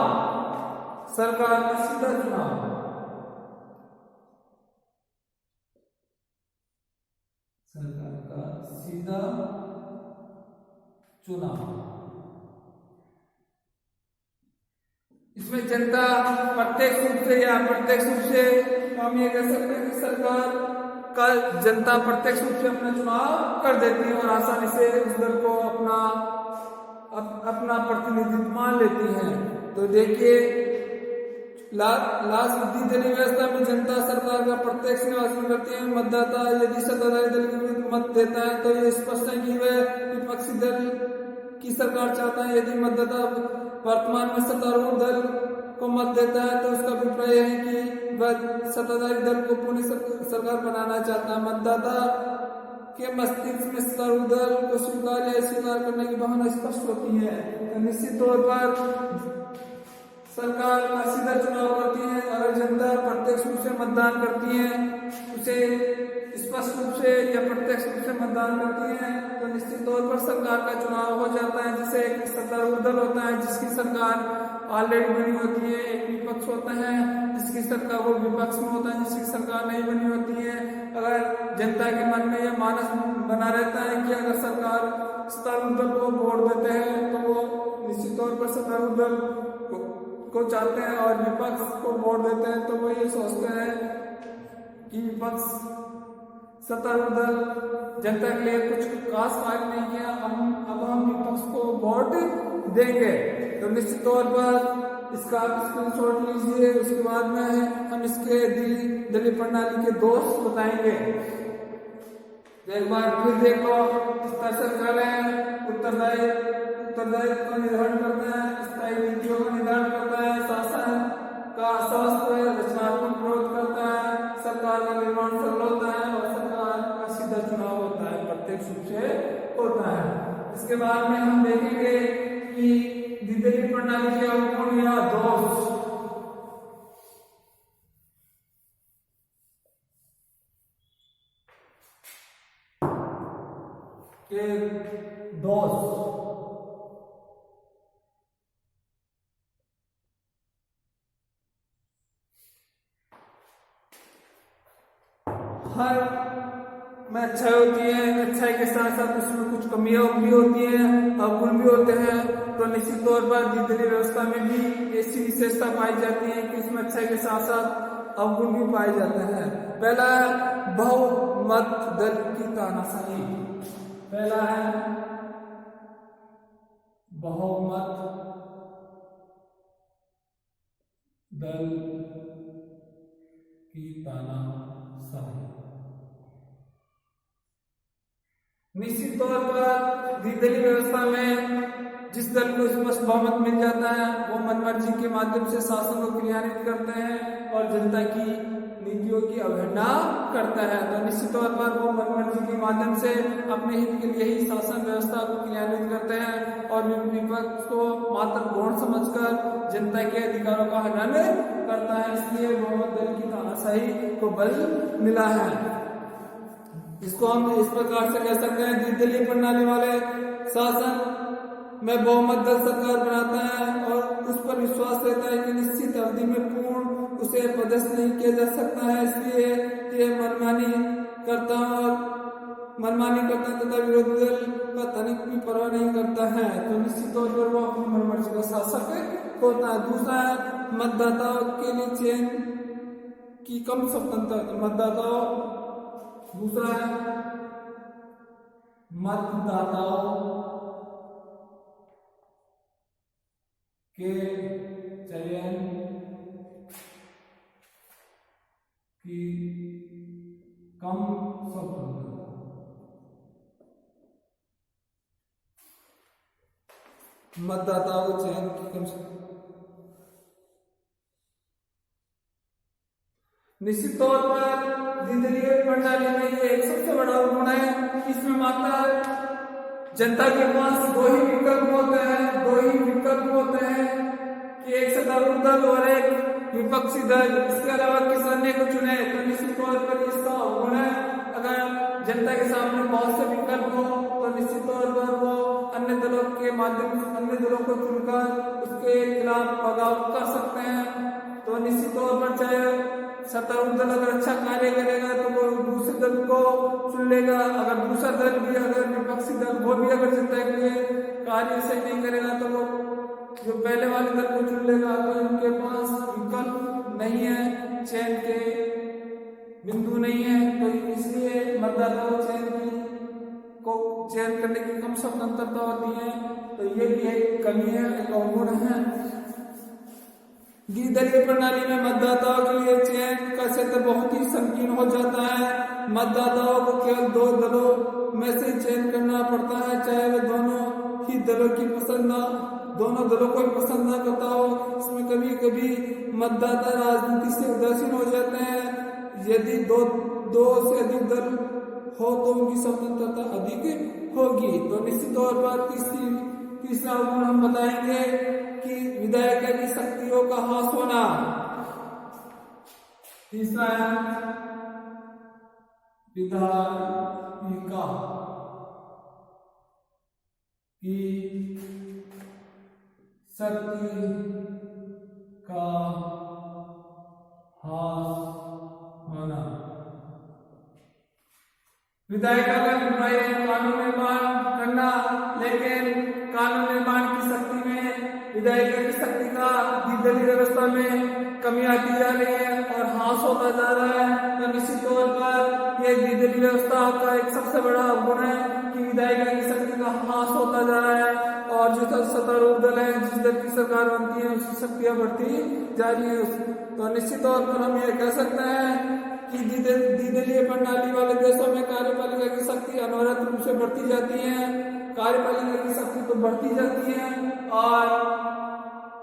सरकार का सीधा चुनाव, सरकार का सीधा चुनाव। इसमें जनता प्रत्यक्ष रूप से या अप्रत्यक्ष रूप से हम ये कह सकते हैं कि सरकार का जनता प्रत्यक्ष रूप से अपना चुनाव कर देती है और आसानी से उस दल को अपना प्रतिनिधित्व मान लेती है। तो देखिए द्विदलीय व्यवस्था में जनता सरकार का प्रत्यक्ष निर्वाचन करती है। मतदाता यदि सत्ताधारी दल के विरुद्ध मत देता है तो ये स्पष्ट है कि वह विपक्षी दल की सरकार चाहता है। यदि मतदाता वर्तमान में सत्तारूढ़ दल को मत देता है तो उसका अभिप्राय है कि वह सत्ताधारी दल को पुनः सरकार बनाना चाहता है। मतदाता के मस्तिष्क में सत्तारूढ़ दल को स्वीकार या अस्वीकार करने की भावना स्पष्ट होती है। तो निश्चित तौर पर सरकार का सीधा चुनाव करती है। अगर जनता प्रत्यक्ष रूप से मतदान करती है, उसे स्पष्ट रूप से या प्रत्यक्ष रूप से मतदान करती है तो निश्चित तौर पर सरकार का चुनाव हो जाता है। जिसे एक सत्तारूढ़ दल होता है जिसकी सरकार ऑलरेडी बनी होती है, एक विपक्ष होता है जिसकी सरकार वो विपक्ष में होता है जिसकी सरकार नहीं बनी होती है। अगर जनता के मन में यह मानस बना रहता है कि अगर सरकार सत्तारूढ़ दल को वोट देते हैं तो वो निश्चित तौर पर सत्तारूढ़ दल को चाहते हैं और विपक्ष को वोट देते हैं तो वो ये सोचते हैं कि विपक्ष सत्तारूढ़ दल जनता के लिए कुछ खास कार्य नहीं किया, अब हम विपक्ष को वोट देंगे। तो निश्चित तौर पर इसका स्क्रीनशॉट लीजिए। उसके बाद में हम इसके दलीय प्रणाली के दोष बताएंगे। एक बार फिर देखो किस तरह से करें। उत्तरदायित्व का निर्धारण करता है, स्थायी नीतियों का निर्धारण करता है, शासन का स्वस्थ रचनात्मक विरोध करता है, सरकार का निर्माण सरल होता है और सरकार का सीधा चुनाव होता है, प्रत्यक्ष रूप से होता है। इसके बाद में हम देखेंगे कि द्विदलीय प्रणाली के अवगुण या दोष। एक दोस्त, हर में अच्छाई होती है, अच्छाई के साथ साथ उसमें कुछ कमियां भी होती हैं, अवगुण भी होते हैं। तो निश्चित तौर पर द्विदलीय व्यवस्था में भी ऐसी विशेषता पाई जाती है कि इसमें अच्छाई के साथ साथ अवगुण भी पाए जाते हैं। पहला है बहुमत दल की तानाशाही। पहला है बहुमत दल की तानाशाही। निश्चित तौर पर द्विदलीय व्यवस्था में जिस दल को स्पष्ट बहुमत मिल जाता है वो मनमर्जी के माध्यम से शासन को क्रियान्वित करते हैं और जनता की नीतियों की अवहेलना करता है। तो निश्चित तौर पर वो मनमर्जी के माध्यम से अपने हित के लिए ही शासन व्यवस्था को क्रियान्वित करते हैं और विपक्ष को मात्र गौण समझकर जनता के अधिकारों का हनन करता है। इसलिए बहुमत दल की तानाशाही को बल मिला है। इसको हम इस प्रकार से कह सकते हैं, द्विदलीय प्रणाली वाले शासन में बहुमत दल सरकार बनाता है और उस पर विश्वास रहता है कि निश्चित अवधि में पूर्ण उसे पदस्थ नहीं किया जा सकता है। इसलिए ये मनमानी करता तथा विरोधी दल का तनिक भी परवाह नहीं करता है। तो निश्चित तौर पर वो अपनी मनमर्जी का शासक होता है। दूसरा है मतदाताओं के लिए चयन की कम स्वतंत्रता। दूसरा है मतदाताओं के चयन की कम स्वतंत्रता। मतदाताओं के चयन की कम स्वतंत्रता। निश्चित तौर पर द्विदलीय प्रणाली में ये एक सबसे बड़ा गुण है। इसमें मात्र जनता के पास दो ही विकल्प होते हैं कि एक सत्तारूढ़ दल और एक विपक्षी दल, इसके अलावा किसी अन्य को चुने। तो निश्चित तौर पर इसका गुण है, अगर जनता के सामने बहुत से विकल्प हो तो निश्चित तौर पर वो अन्य दलों के माध्यम से अन्य दलों को चुनकर उसके खिलाफ बगावत कर सकते हैं। तो निश्चित तौर पर चाहे सत्तारूढ़ दल अगर अच्छा कार्य करेगा तो वो दूसरे दल को चुन लेगा, अगर दूसरा दल भी अगर विपक्षी दल वो भी अगर जनता के लिए कार्य सही नहीं करेगा तो वो जो पहले वाले दल को चुन लेगा। तो इनके पास विकल्प नहीं है, चयन के बिंदु नहीं है। तो इसलिए मतदाताओं चयन करने की कम स्वतंत्रता होती है। तो ये भी एक कमी है, एक अवगुण है। द्विदलीय प्रणाली में मतदाताओं के लिए चयन का क्षेत्र बहुत ही संकीर्ण हो जाता है। मतदाताओं को केवल दो दलों में से चयन करना पड़ता है, चाहे वे दोनों को ही पसंद ना करता हो। इसमें कभी कभी मतदाता राजनीति से उदासीन हो जाते हैं। यदि दो से अधिक दल हो तो उनकी स्वतंत्रता अधिक होगी। तो निश्चित तौर पर तीसरा गुण हम बताएंगे कि विधायिका की शक्तियों का ह्रास होना। तीसरा है विधायिका की शक्ति का ह्रास होना। विधायिका का अभिप्राय कानून निर्माण करना, लेकिन कानून निर्माण की शक्ति में विधायिका की शक्ति का द्विदलीय व्यवस्था में कमी आती जा रही है और ह्रास होता जा रहा है। तो निश्चित तौर पर यह द्विदलीय व्यवस्था का एक सबसे बड़ा अवगुण है कि विधायिका की शक्ति का ह्रास होता जा रहा है और जो सत्तारूढ़ दल है, जिस दल की सरकार बनती है, उसकी शक्तियां बढ़ती जा रही है। तो निश्चित तौर पर हम ये कह सकते हैं कि द्विदलीय प्रणाली वाले देशों में कार्यपालिका की शक्ति अनवरत रूप से बढ़ती जाती है। कार्यपालिका की शक्ति तो बढ़ती जाती है और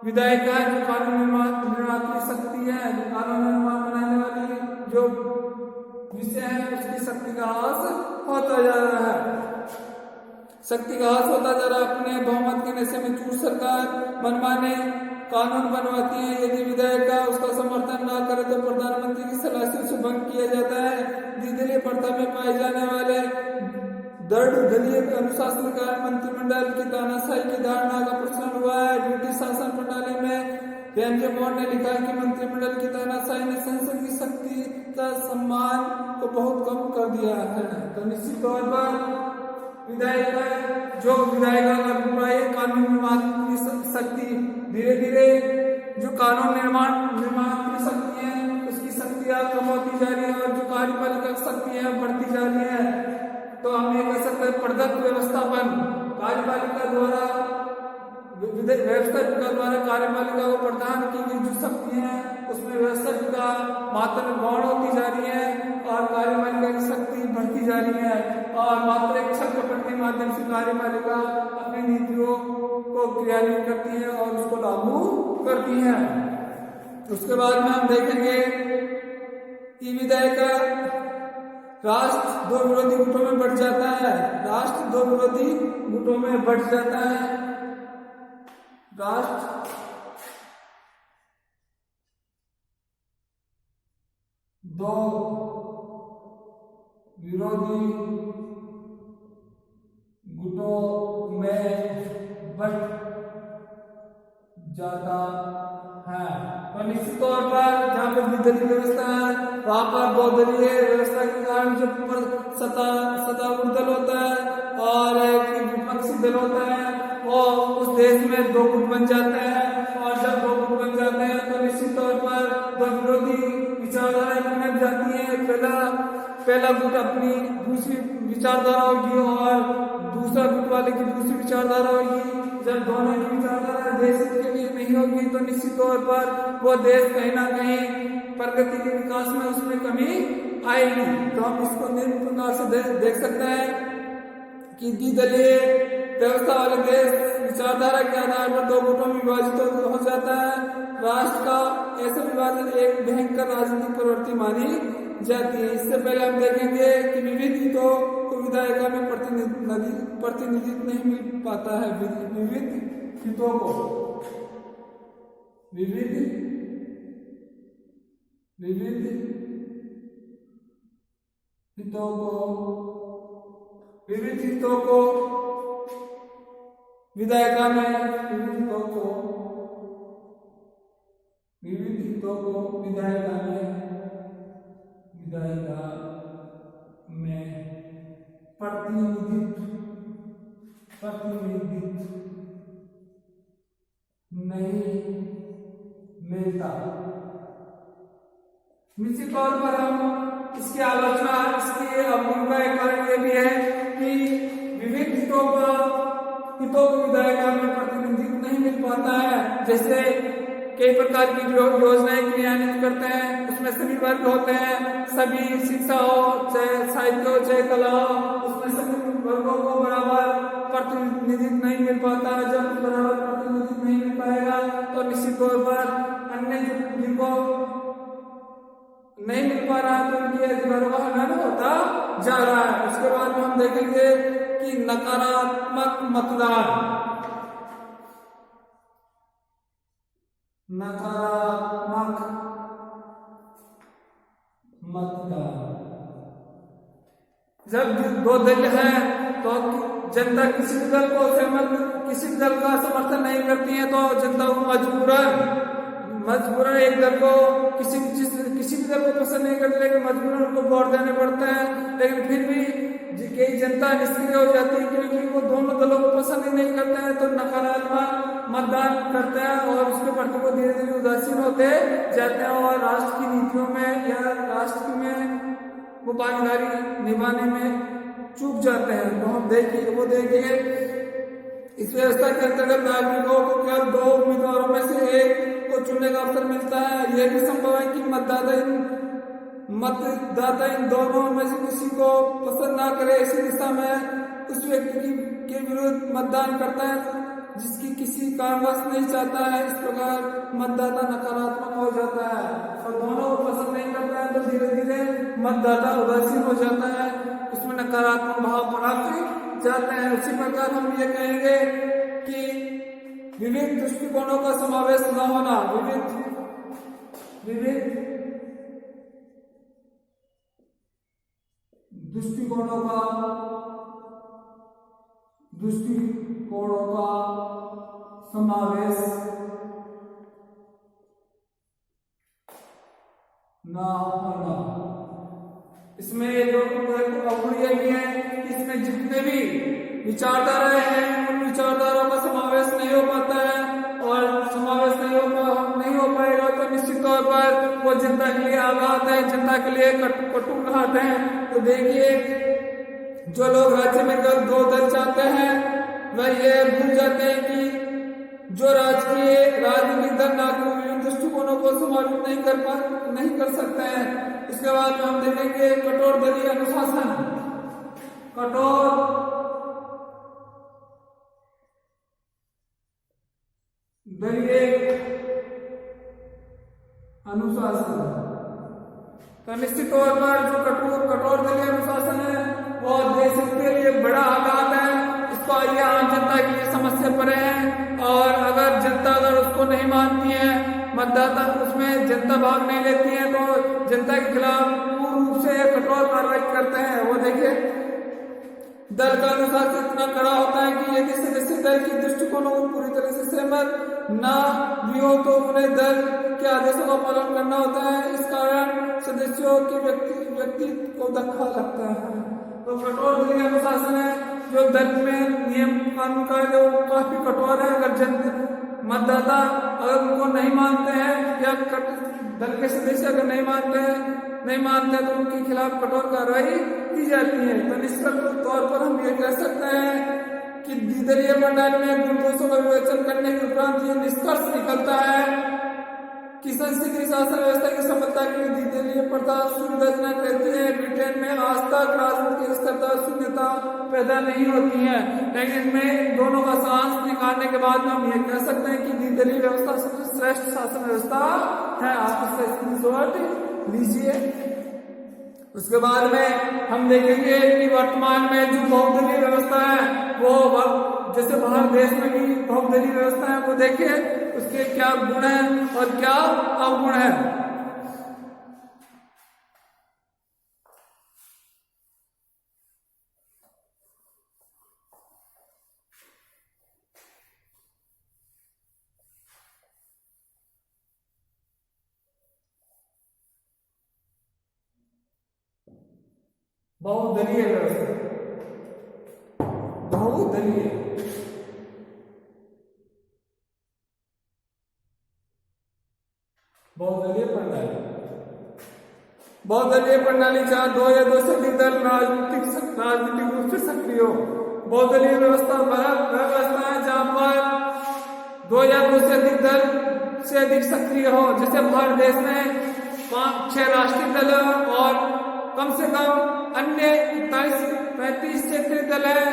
विधायिका जो कानून निर्माण की शक्ति है, जो कानून निर्माण बनाने वाली जो विषय है, उसकी शक्ति का ह्रास होता जा रहा है। अपने बहुमत के नशे में चूर सरकार मनमाने कानून बनवाती है। यदि विधायिका उसका समर्थन न करे तो प्रधानमंत्री की सलाह से उसे भंग किया जाता है। द्विदलीय प्रथा में पाए जाने वाले दृढ़ दलीय अनुशासन का मंत्रिमंडल की तानाशाही की धारणा का प्रसारण हुआ है। ब्रिटिश शासन प्रणाली में हेनरी मोर ने लिखा कि मंत्रिमंडल की तानाशाही ने संसद की शक्ति का सम्मान को बहुत कम कर दिया है। तो निश्चित तौर पर विधायिका का अभिप्राय कानून निर्माण की शक्ति धीरे धीरे जो कानून निर्माण की शक्ति है उसकी शक्तियां कम होती जा रही है और जो कार्यपालिका की शक्ति है बढ़ती जा रही है। तो हम ये कह सकते हैं प्रदत्त व्यवस्थापन कार्यपालिका द्वारा कार्यपालिका को प्रदान की गई जो शक्ति है उसमें व्यवस्था मात्रा गौण होती जा रही है और कार्यपालिका की शक्ति बढ़ती जा रही है और मात्र एक छत्र के माध्यम से कार्यपालिका अपनी नीतियों को क्रियान्वित करती है और उसको लागू करती है। उसके बाद में हम देखेंगे कि विधायिका राष्ट्र दो विरोधी गुटों में बढ़ जाता है। राष्ट्र दो विरोधी गुटों में बढ़ जाता है। राष्ट्र दो विरोधी गुटों में बढ़ जाता है। तो निश्चित तौर पर जहाँ पर द्विदलीय व्यवस्था है वहां पर बहुदलीय व्यवस्था के कारण जो सत्तारूढ़ दल होता है और विपक्षी दल होता है वो उस देश में दो गुट बन जाते हैं और जब दो गुट बन जाते हैं तो निश्चित तौर पर दो विरोधी विचारधाराएं बन जाती है। पहला गुट अपनी दूसरी विचारधारा होगी और दूसरा गुट वाले की दूसरी विचारधारा होगी। जब दोनों की विचारधारा देश के लिए नहीं होगी तो निश्चित तौर पर वो देश कहीं ना कहीं प्रगति के विकास में उसमें कमी आएगी। तो हम इसको निम्न प्रकार से देख सकते हैं कि द्विदलीय व्यवस्था वाले देश विचारधारा के आधार पर दो गुटों में विभाजित हो जाता है। राष्ट्र का ऐसा विभाजन एक भयंकर राजनीतिक प्रवृत्ति मानी जाती है। इससे पहले हम देखेंगे कि विविध हितों को विधायिका में प्रतिनिधित्व नहीं मिल पाता है। विविध हितों को विविध हितों को विधायिका में विधायिका में प्रतिनिधित्व नहीं मिलता। निश्चित तौर पर हम इसकी आलोचना इसकी अवगुण एक कारण ये भी है कि विविध हितों को विधायिका में प्रतिनिधित्व नहीं मिल पाता है। जैसे कई प्रकार की योजनाएं क्रियान्वित करते हैं उसमें सभी वर्ग होते हैं, सभी शिक्षा हो चाहे साहित्य हो चाहे कला हो उसमें सभी वर्गों को बराबर प्रतिनिधित्व नहीं मिल पाता। जब बराबर प्रतिनिधित्व नहीं मिल पाएगा तो निश्चित तौर पर अन्य जिनको नहीं मिल पा रहा है तो उनकी अधिकारों का हनन होता जा रहा है। उसके बाद में हम देखेंगे कि नकारात्मक मतदान जब दो दल हैं तो जनता किसी दल का समर्थन नहीं करती है तो जनता को मजबूरन एक दल को किसी भी दल को पसंद नहीं करती लेकिन मजबूरन उनको वोट देने पड़ते हैं। लेकिन फिर भी कई जनता निष्क्रिय हो जाती है क्योंकि वो दोनों दलों को पसंद ही नहीं करते हैं तो नकारात्मक मतदान करते हैं और उसके प्रति वो धीरे धीरे उदासीन होते जाते हैं और राष्ट्र की नीतियों में या राष्ट्र में वो भागीदारी निभाने में चूक जाते हैं। तो हम देखिए इस व्यवस्था के अंतर्गत नागरिकों को केवल दो उम्मीदवारों में से एक को चुनने का अवसर मिलता है। यह भी संभव है कि मतदाता इन दोनों में से किसी को पसंद ना करे, इसी दिशा में उस व्यक्ति के विरुद्ध मतदान करता है जिसकी किसी कारणवश नहीं चाहता है। इस प्रकार मतदाता नकारात्मक हो जाता है और दोनों को पसंद नहीं करता है तो धीरे धीरे मतदाता उदासीन हो जाता है, उसमें नकारात्मक भाव बढ़ाते जाते हैं। उसी प्रकार हम ये कहेंगे कि विविध दृष्टिकोणों का समावेश न होना, विविध दृष्टिकोणों का दृष्टिकोणों का समावेश ना होना। इसमें एक अवगुण भी है कि इसमें जितने भी विचारधाराएं हैं उन विचारधाराओं का समावेश नहीं हो पाता है, और समावेश नहीं हो पाएगा तो निश्चित तौर पर वो जनता के लिए आघात है, जनता के लिए कटु घात है। तो देखिए, जो लोग राज्य में दो दल चाहते हैं वह ये भूल जाते हैं कि जो राजकीय राजनीतिक दल नागरिक दृष्टिकोणों को समावित नहीं कर सकते हैं। उसके बाद हम देखेंगे कठोर दलीय अनुशासन। कठोर दलीय अनुशासन, तो निश्चित तौर पर जो कठोर दलीय अनुशासन है वो देश के लिए बड़ा आघात है। इसको आइए आम जनता के लिए समस्या पड़े हैं, और अगर जनता उसको नहीं मानती है, मतदाता उसमें जनता भाग नहीं लेती है, तो जनता के खिलाफ पूर्ण रूप से कठोर कार्रवाई करते हैं। वो देखिए, दल का अनुशासन इतना कड़ा होता है कि यदि सदस्य दल की दृष्टिकोणों को पूरी तरह से सहमत ना भी हो तो उन्हें दल के आदेशों का पालन करना होता है। इस कारण सदस्यों के व्यक्ति को धक्का लगता है। तो कठोर दलीय अनुशासन है, जो दल में नियम कानून कायदे काफी कठोर है। अगर मतदाता अगर उनको नहीं मानते हैं या दल के सदस्य अगर नहीं मानते तो उनके खिलाफ कठोर कार्रवाई की जाती है। तो निष्कर्ष तौर पर हम ये कह सकते हैं कि द्विदलीय प्रणाली में गुण दोषों का विवेचन करने के उपरांत ये निष्कर्ष निकलता है कि संसदीय शासन व्यवस्था की समता के लिए द्विदलीय प्रथा सुविधाजनक रहती है। ब्रिटेन में आज तक राजनीतिक स्थिरता शून्यता पैदा नहीं होती है, लेकिन इनमें दोनों का सांस निकालने के बाद में हम ये कह सकते हैं कि द्विदलीय व्यवस्था सबसे श्रेष्ठ शासन व्यवस्था है। आप इससे स्क्रीनशॉट लीजिए। उसके बाद में हम देखेंगे कि वर्तमान में जो बहुदलीय व्यवस्था है वो जैसे बाहर देश में भी बहुदलीय व्यवस्था है, वो देखिए उसके क्या गुण है और क्या अवगुण है। बहुदलीय व्यवस्था, बहुदलीय बहुदलीय प्रणाली जहाँ दो या दो से अधिक दल राजनीतिक रूप से सक्रिय हो। बहुदलीय व्यवस्था वह व्यवस्था है जहाँ पर दो या दो से अधिक सक्रिय हो। जैसे भारत देश में 5-6 राष्ट्रीय दल और कम से कम अन्य 35 क्षेत्रीय दल है,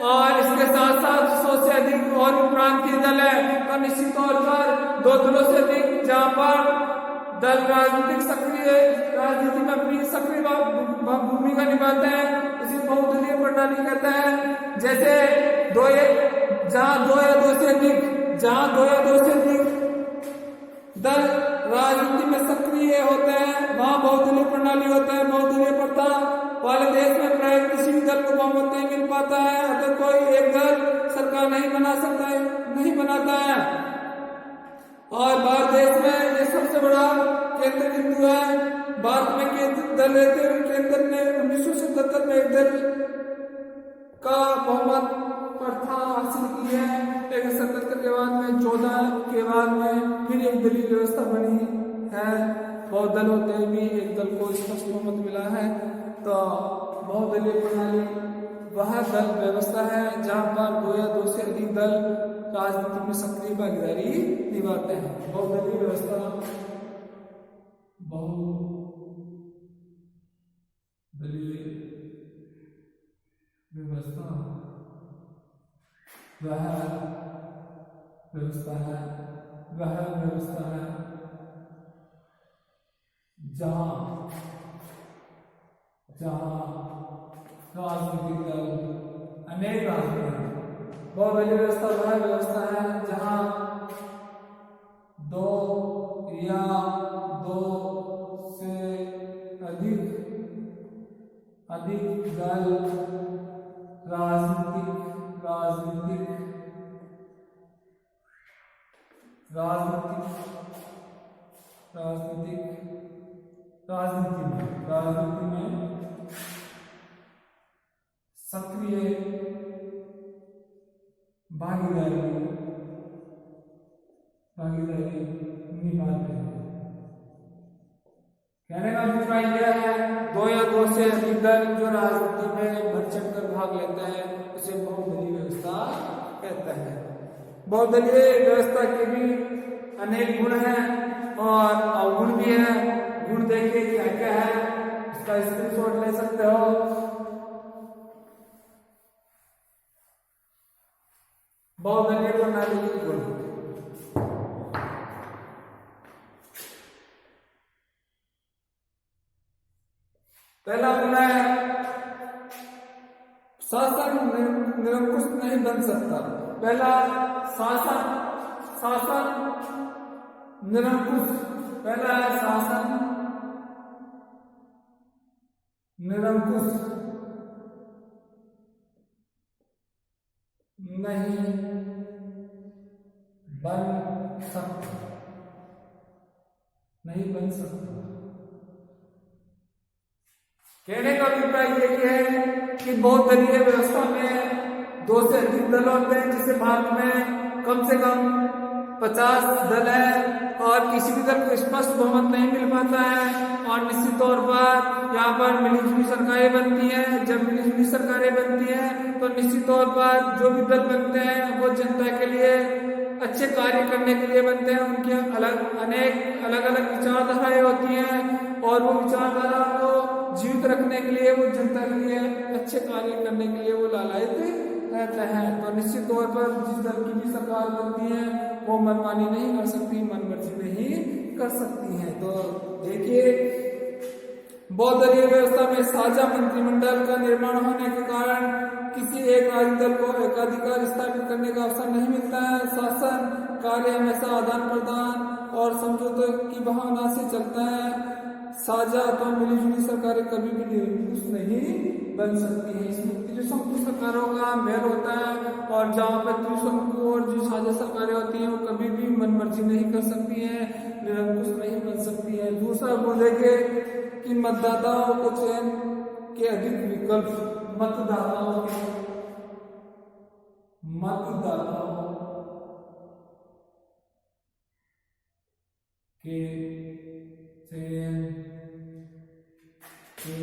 और इसके साथ साथ 100 से अधिक और प्रांतीय दल है। तो निश्चित तौर पर 2 दलों से अधिक जहाँ पर दल राजनीति में अपनी सक्रिय भूमिका निभाते हैं उसे बहुदलीय प्रणाली कहते हैं। जैसे जहाँ दो या दो से अधिक दल राजनीति में सक्रिय होते हैं वहां बहुदलीय प्रणाली होता है। बहुदलीय प्रथा वाले देश में प्राय किसी भी दल को बहुमत नहीं मिल पाता है, अगर कोई एक दल सरकार नहीं बनाता है। और भारत देश में ये सबसे बड़ा केंद्र बिंदु है। भारत में केंद्र दल रहते हुए केंद्र ने 1977 में एक दल का बहुमत प्रथा हासिल की है, लेकिन 77 के बाद में 14 के बाद में फिर एक दलीय व्यवस्था बनी है। बहुत दल होते हुए भी एक दल को स्पष्ट बहुमत मिला है। तो बहुदलीय प्रणाली वह दल व्यवस्था है जहाँ पर 2 या 2 से अधिक दल राजनीति में सक्रिय भागीदारी निभाते हैं। बहुदलीय व्यवस्था वह व्यवस्था है जहाँ राजनीतिक दल अनेक राजनीतिक। बहुदलीय व्यवस्था वह व्यवस्था है जहाँ 2 या 2 से अधिक दल राजनीतिक राजनीति में सक्रिय भागीदारी निभाते हैं। कहने का अभिप्राय यह है, दो या दो से अधिक दल जो राजनीति में बढ़ चढ़ कर भाग लेते हैं उसे बहुदलीय व्यवस्था कहते हैं। बहुदलीय व्यवस्था के भी अनेक गुण हैं और अवगुण भी है। गुण देखिए क्या क्या है, इसका स्क्रीनशॉट ले सकते हो। बहुदलीय प्रणाली के गुण, पहला गुण है शासन निरंकुश नहीं बन सकता। पहला शासन निरंकुश, पहला है शासन निरंकुश नहीं बन सकता। कहने का अभिप्राय यही है कि बहुदलीय व्यवस्था में दो से अधिक दल होते हैं, जिसे भारत में कम से कम 50 दल है और किसी भी दल को स्पष्ट बहुमत नहीं मिल पाता है और निश्चित तौर पर यहाँ पर मिलीजुली सरकारें बनती हैं। जब मिलीजुली सरकारें बनती हैं तो निश्चित तौर पर जो भी दल बनते हैं वो जनता के लिए अच्छे कार्य करने के लिए बनते हैं। उनकी अनेक अलग अलग विचारधाराएं होती हैं और वो विचारधारा को जीवित रखने के लिए, वो जनता के लिए अच्छे कार्य करने के लिए वो लालायित रहते हैं। तो निश्चित तौर पर जिस दल की भी सरकार बनती है वो मनमानी नहीं कर सकती, मनमर्जी नहीं कर सकती है। तो देखिए, बहुदलीय व्यवस्था में साझा मंत्रिमंडल का निर्माण होने के कारण किसी एक राजनीतिक दल को एकाधिकार स्थापित करने का अवसर नहीं मिलता है। शासन कार्य हमेशा आदान प्रदान और समझौते की भावना से चलता है। साझा अथवा मिलीजुली सरकारें कभी भी निरंकुश नहीं बन सकती हैं। इसमें त्रिशंकु सरकारों का मेल होता है और जहाँ पर त्रिशंकु और जो साझा सरकारें होती हैं वो कभी भी मनमर्जी नहीं कर सकती हैं, निरंकुश नहीं बन सकती हैं। दूसरा गुण देखिए कि मतदाताओं को चयन के अधिक विकल्प, मतदाताओं के चयन के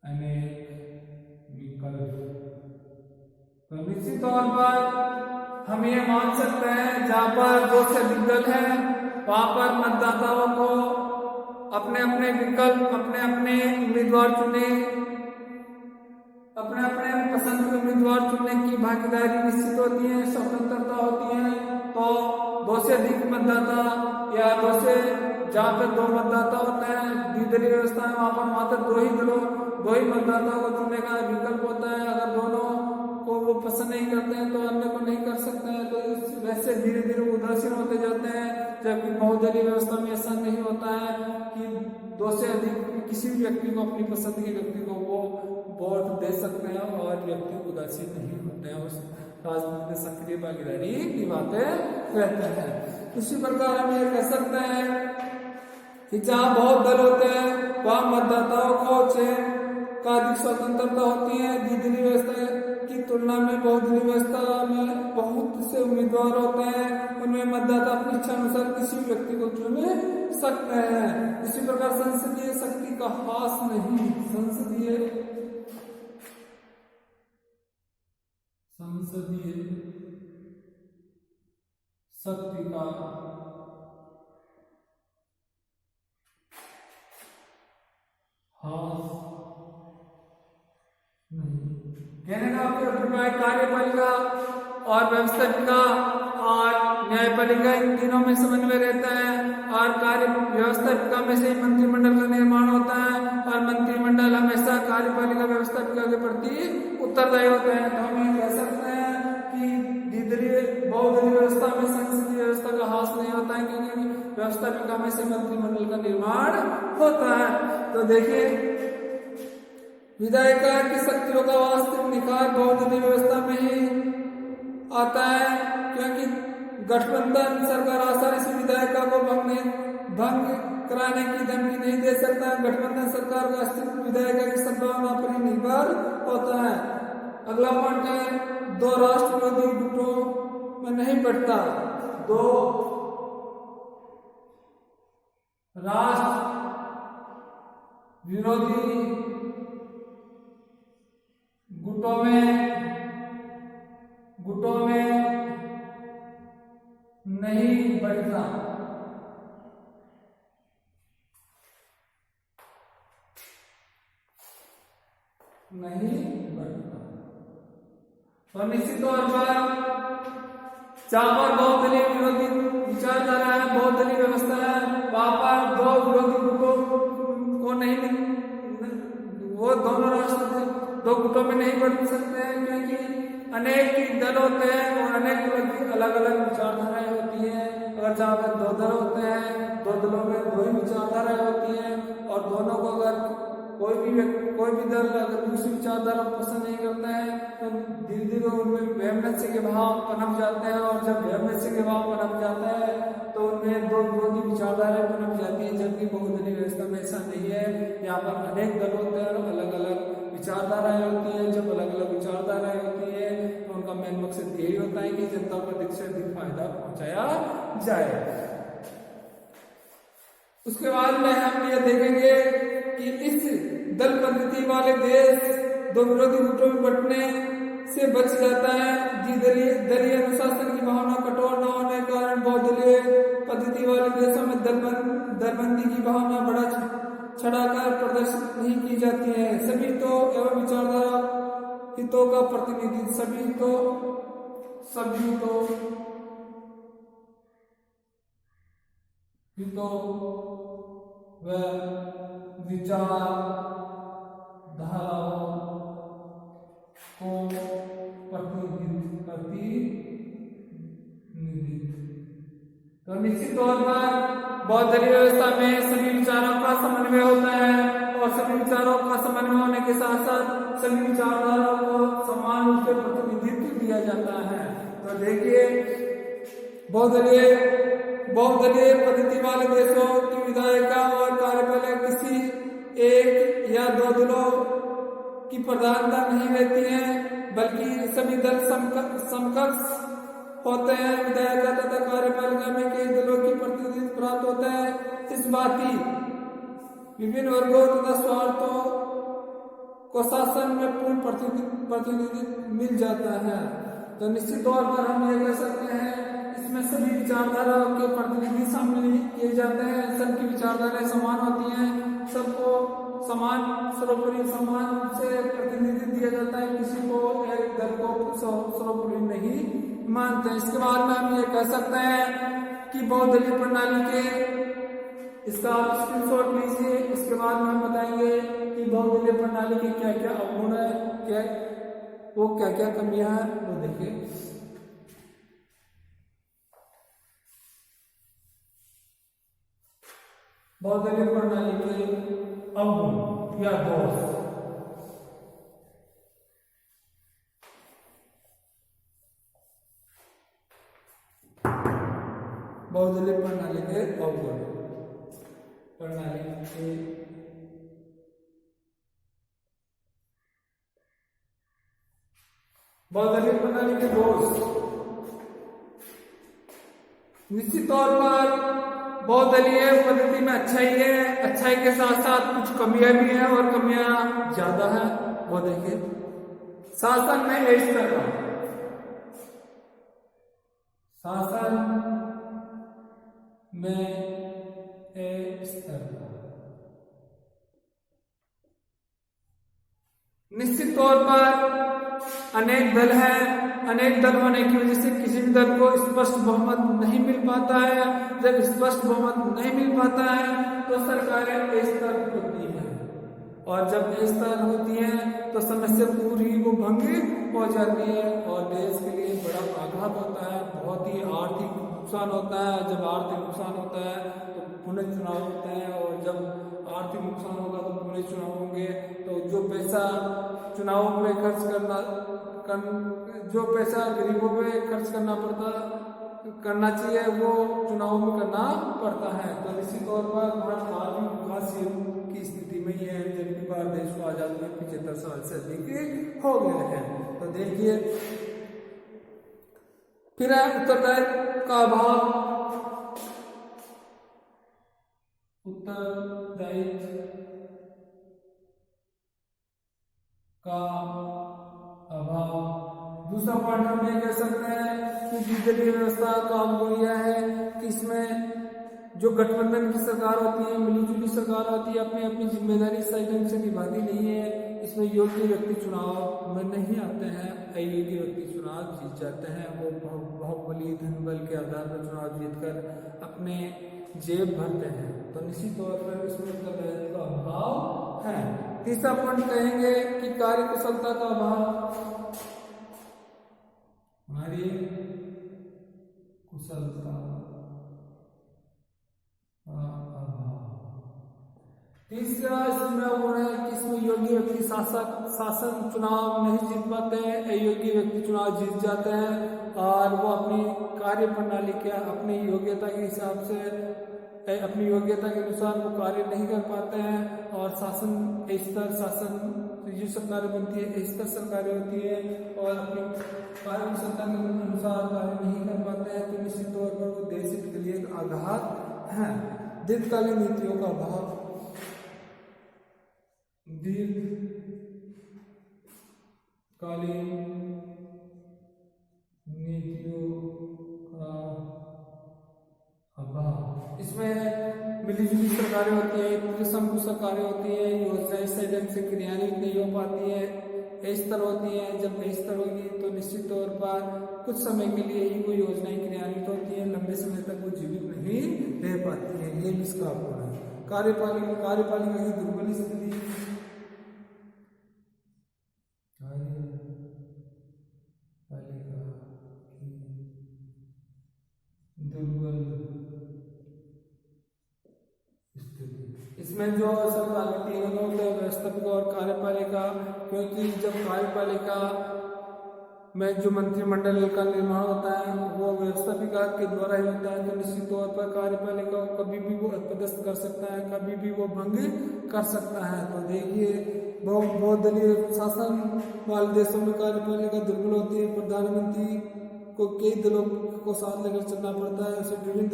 अनेक विकल्प। तो निश्चित तौर पर हम ये मान सकते हैं, जहाँ पर दो से अधिक दल है वहां पर मतदाताओं को अपने अपने विकल्प, अपने अपने उम्मीदवार चुने, अपने अपने पसंद के उम्मीदवार चुनने की भागीदारी निश्चित होती है, स्वतंत्रता होती है। तो दो से अधिक मतदाता या दो से जहाँ पे दो मतदाता होते हैं, द्विदलीय व्यवस्था है वहां पर मात्र दो ही मतदाताओं को चुनने का विकल्प होता है। अगर दोनों को वो पसंद नहीं करते हैं तो अन्य को नहीं कर सकते हैं। तो वैसे धीरे धीरे उदासीन होते जाते हैं, जबकि बहुदलीय व्यवस्था में ऐसा नहीं होता है कि दो से अधिक किसी भी व्यक्ति को, अपनी पसंद के व्यक्ति को वो वोट दे सकते हैं और व्यक्ति उदासीन नहीं होते हैं, उस राजनीति में सक्रिय भागीदारी निभाते रहते हैं। इसी प्रकार हम ये कह सकते हैं कि जहाँ बहुत दल होते हैं वहाँ मतदाताओं को चयन का अधिक स्वतंत्रता होती है। द्विदलीय व्यवस्था की तुलना में बहुदलीय व्यवस्था में बहुत से उम्मीदवार होते हैं, उनमें मतदाता अपनी इच्छा अनुसार किसी व्यक्ति को चुन सकते हैं। इसी प्रकार संसदीय शक्ति का हास नहीं, संसदीय शक्ति का हास नहीं। कहने का अभिप्राय कार्यपालिका और व्यवस्थापिका और न्यायपालिका इन तीनों में समन्वय रहता है और कार्य व्यवस्थापिका में से मंत्रिमंडल का निर्माण होता है और मंत्रिमंडल हमेशा कार्यपालिका व्यवस्थापिका के प्रति उत्तरदायी होते हैं। तो हम ये कह सकते हैं कि बहुदलीय व्यवस्था में संसदीय व्यवस्था का हास नहीं होता है, क्योंकि व्यवस्थापिका में से मंत्रिमंडल का निर्माण होता है। तो देखिए, विधायिका की शक्तियों का वास्तविक निखार बहुदलीय व्यवस्था में ही आता है, क्योंकि गठबंधन सरकार आसानी से विधायिका को भंग कराने की धमकी नहीं दे सकता। गठबंधन सरकार का अस्तित्व विधायिका की संभावना पर ही निर्भर होता है। अगला पॉइंट है, दो राष्ट्र विरोधी गुटों में नहीं बढ़ता। दो राष्ट्र विरोधी गुटों में नहीं बढ़ता। नहीं बढ़ता। तो निश्चित तौर पर जहां पर बहुदलीय विरोधी विचारधारा है, बहुदलीय व्यवस्था है, वहां पर दो विरोधी गुटों को नहीं, वो दोनों राष्ट्र दो गुटों में नहीं बढ़ सकते हैं, क्योंकि अनेक दल होते हैं और अनेक अलग अलग विचारधाराएं होती हैं। अगर जहाँ पर दो दल होते हैं, दो दलों में दो ही विचारधाराएं होती हैं और दोनों को अगर कोई भी दल अगर दूसरी विचारधारा पसंद नहीं करता है तो धीरे धीरे उनमें वैमनस्य के भाव पनप जाते हैं, और जब वैमनस्य के भाव पनप जाता है तो उनमें दो विरोधी विचारधाराएं पनप जाती है। जबकि बहुदलीय व्यवस्था में ऐसा नहीं है, यहाँ पर अनेक दल होते हैं और अलग अलग विचारधाराएं होती है। जब अलग अलग विचारधाराएं होती है तो उनका मेन मकसद यही होता है कि जनता को अधिक से अधिक फायदा पहुंचाया जाए। उसके बाद में हम ये देखेंगे कि इस दल पद्धति वाले देश दो विरोधी गुटों में बंटने से बच जाता है। दलीय अनुशासन की भावना कठोर न होने के कारण बहुदलीय पद्धति वाले देशों में दलबंदी की भावना बड़ा छड़ाकर प्रदर्शित नहीं की जाती है। सभी हितों एवं विचारधारा हितों का प्रतिनिधित्व, सभी हितों व विचार धाराओं को प्रतिनिधित्व। तो निश्चित तौर पर बहुदलीय व्यवस्था में सभी विचारों का समन्वय होता है, और सभी विचारों का समन्वय होने के साथ साथ सभी विचारधाराओं को समान रूप से प्रतिनिधित्व दिया जाता है। तो देखिए, बहुदलीय पद्धति वाले देशों की विधायिका और कार्यपालिका किसी एक या दो दलों की प्रधानता नहीं रहती है, बल्कि सभी दल समकक्ष होते हैं। विधायिका तथा कार्यपालिका में कई दलों की प्रतिनिधित्व प्राप्त होता है। इस बाती विभिन्न वर्गों तथा स्वार्थों को शासन में पूर्ण प्रतिनिधित्व मिल जाता है। तो निश्चित तौर पर हम ये कह सकते हैं, इसमें सभी विचारधाराओं के प्रतिनिधि शामिल किए जाते हैं। सबकी विचारधाराएं समान होती हैं, सबको समान सर्वोपरि समान से प्रतिनिधित्व दिया जाता है, किसी को एक दल को सर्वोपरि नहीं मानते। इसके बाद में हम ये कह सकते हैं कि बहुदलीय प्रणाली के, इसका आप स्क्रीनशॉट लीजिए। उसके बाद में हम बताएंगे कि बहुदलीय प्रणाली के क्या क्या अवगुण है, क्या क्या कमियां हैं, वो देखिए। बहुदलीय प्रणाली के अवगुण या दोष। बहुदलीय प्रणाली के अवगुण, बहुदलीय प्रणाली के दोष। निश्चित तौर पर बहुदलीय पद्धति में अच्छाई है, अच्छाई के साथ साथ कुछ कमियां भी हैं, और कमियां ज्यादा है। वो देखिए, शासन में इस तरह निश्चित तौर पर अनेक दल हैं, अनेक दल होने की वजह से किसी भी दल को स्पष्ट बहुमत नहीं मिल पाता है। जब स्पष्ट बहुमत नहीं मिल पाता है तो सरकारें अस्थिर होती हैं, और जब अस्थिर होती हैं तो समस्या पूरी वो भंग हो जाती है, और देश के लिए बड़ा आघात होता है, बहुत ही आर्थिक नुकसान होता है। जब आर्थिक नुकसान होता है तो पुनः चुनाव होते हैं, और जब आर्थिक नुकसान होगा तो पुनः चुनाव होंगे। तो जो पैसा चुनावों में खर्च करना, जो पैसा गरीबों पे खर्च करना पड़ता करना चाहिए वो चुनाव में करना पड़ता है। तो निश्चित तौर पर भारत आज भी विकास की स्थिति में ही है, जबकि भारत देश को आजादी में 75 साल से अधिक हो गए हैं। तो देखिए फिर है उत्तरदायित्व का अभाव। उत्तरदायित्व का अभाव। दूसरा पॉइंट हम ये कह सकते हैं कि द्विदलीय व्यवस्था काम को यह है कि इसमें जो गठबंधन की सरकार होती है, मिलीजुली सरकार होती है, अपनी अपनी जिम्मेदारी सही ढंग से निभाती नहीं है। इसमें योग्य व्यक्ति चुनाव में नहीं आते हैं, अयोग्य व्यक्ति चुनाव जीत जाते हैं। वो बाहुबली धन बल के आधार पर चुनाव जीतकर अपने जेब भरते हैं। तो निश्चित तौर पर इसमें उत्तरदायित्व का अभाव है। तीसरा पॉइंट कहेंगे कि कार्य कुशलता का अभाव। हमारी कुशलता का अभाव। तीसरा इसमें वो है कि इसमें योग्य व्यक्ति शासन चुनाव नहीं जीत पाते हैं, अयोग्य व्यक्ति चुनाव जीत जाते हैं और वो अपनी कार्य प्रणाली के अपनी योग्यता के हिसाब से, अपनी योग्यता के अनुसार वो कार्य नहीं कर पाते हैं और शासन जो सरकारें बनती है स्तर सरकारें होती है और अपनी कार्य क्षमता के अनुसार कार्य नहीं कर पाते हैं। तो निश्चित तौर पर वो देश हित के लिए एक आघात है। दीर्घकालीन नीतियों का अभाव। दीर्घकालीन नीतियों का अभाव। इसमें मिलीजुली सरकारें होती है, त्रिशंकु सरकारें होती है, योजनाएं सही ढंग से क्रियान्वित नहीं हो पाती है, स्तर होती है। जब स्तर होगी तो निश्चित तौर पर कुछ समय के लिए ही वो योजनाएं क्रियान्वित होती है, लंबे समय तक वो जीवित नहीं रह पाती है। ये भी इसका गुण है। कार्यपालिका की दुर्बल स्थिति। इसमें जो सरकार के तीनों होते हैं, व्यवस्थापक और कार्यपालिका, क्योंकि जब कार्यपालिका में जो मंत्रिमंडल का निर्माण होता है वो व्यवस्थापिका के द्वारा ही होता है। तो निश्चित तौर पर कार्यपालिका को कभी भी वो अपदस्थ कर सकता है, कभी भी वो भंग कर सकता है। तो देखिए बहुदलीय शासन वाले देशों में कार्यपालिका दुर्बल होती है। प्रधानमंत्री को कई दलों को साथ लेकर चलना पड़ता है, उसे विभिन्न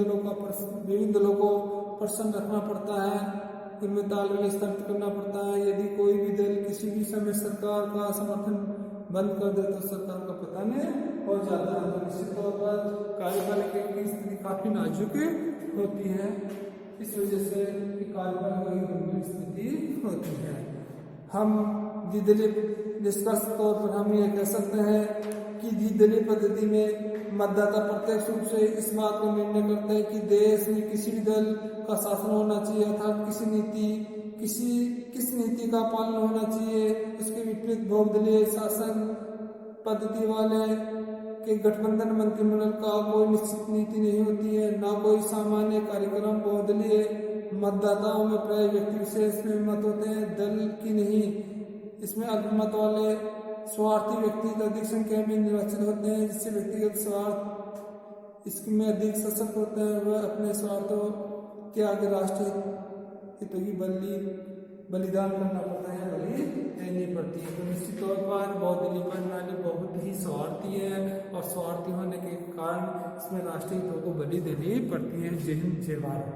दलों को प्रसन्न रखना पड़ता है, उनमें तालमेल स्थापित करना पड़ता है। यदि कोई भी दल किसी भी समय सरकार का समर्थन बंद कर दे तो सरकार का पतन हो जाता है। तो निश्चित तौर पर कार्यपालिका की स्थिति काफी नाजुक होती है, इस वजह से कार्यपालिका की गंभीर स्थिति होती है। हम द्विदलीय निष्कर्ष तौर पर हम ये कह सकते हैं कि द्विदलीय पद्धति में मतदाता प्रत्यक्ष रूप से इस बात को निर्णय करते हैं कि देश में किसी भी दल का शासन होना चाहिए, अर्थात किस नीति का पालन होना चाहिए। उसके विपरीत बहुदलीय शासन पद्धति वाले के गठबंधन मंत्रिमंडल का कोई निश्चित नीति नहीं होती है, ना कोई सामान्य कार्यक्रम। बहुदलीय मतदाताओं में प्राय व्यक्ति विशेष में मत होते हैं, दल की नहीं। इसमें अल्पमत वाले स्वार्थी व्यक्ति अधिक संख्या में निर्वाचित होते हैं, जिससे व्यक्तिगत स्वार्थ इसमें अधिक सशक्त होते हैं। वह अपने स्वार्थों के आगे राष्ट्रीय हितों की बलिदान करना पड़ता है, बलि देनी पड़ती है। तो निश्चित तौर पर बहुदलीय प्रणाली बहुत ही स्वार्थी है और स्वार्थी होने के कारण इसमें राष्ट्रीय हितों को बलि देनी पड़ती है। जय हिंद, जय भारत।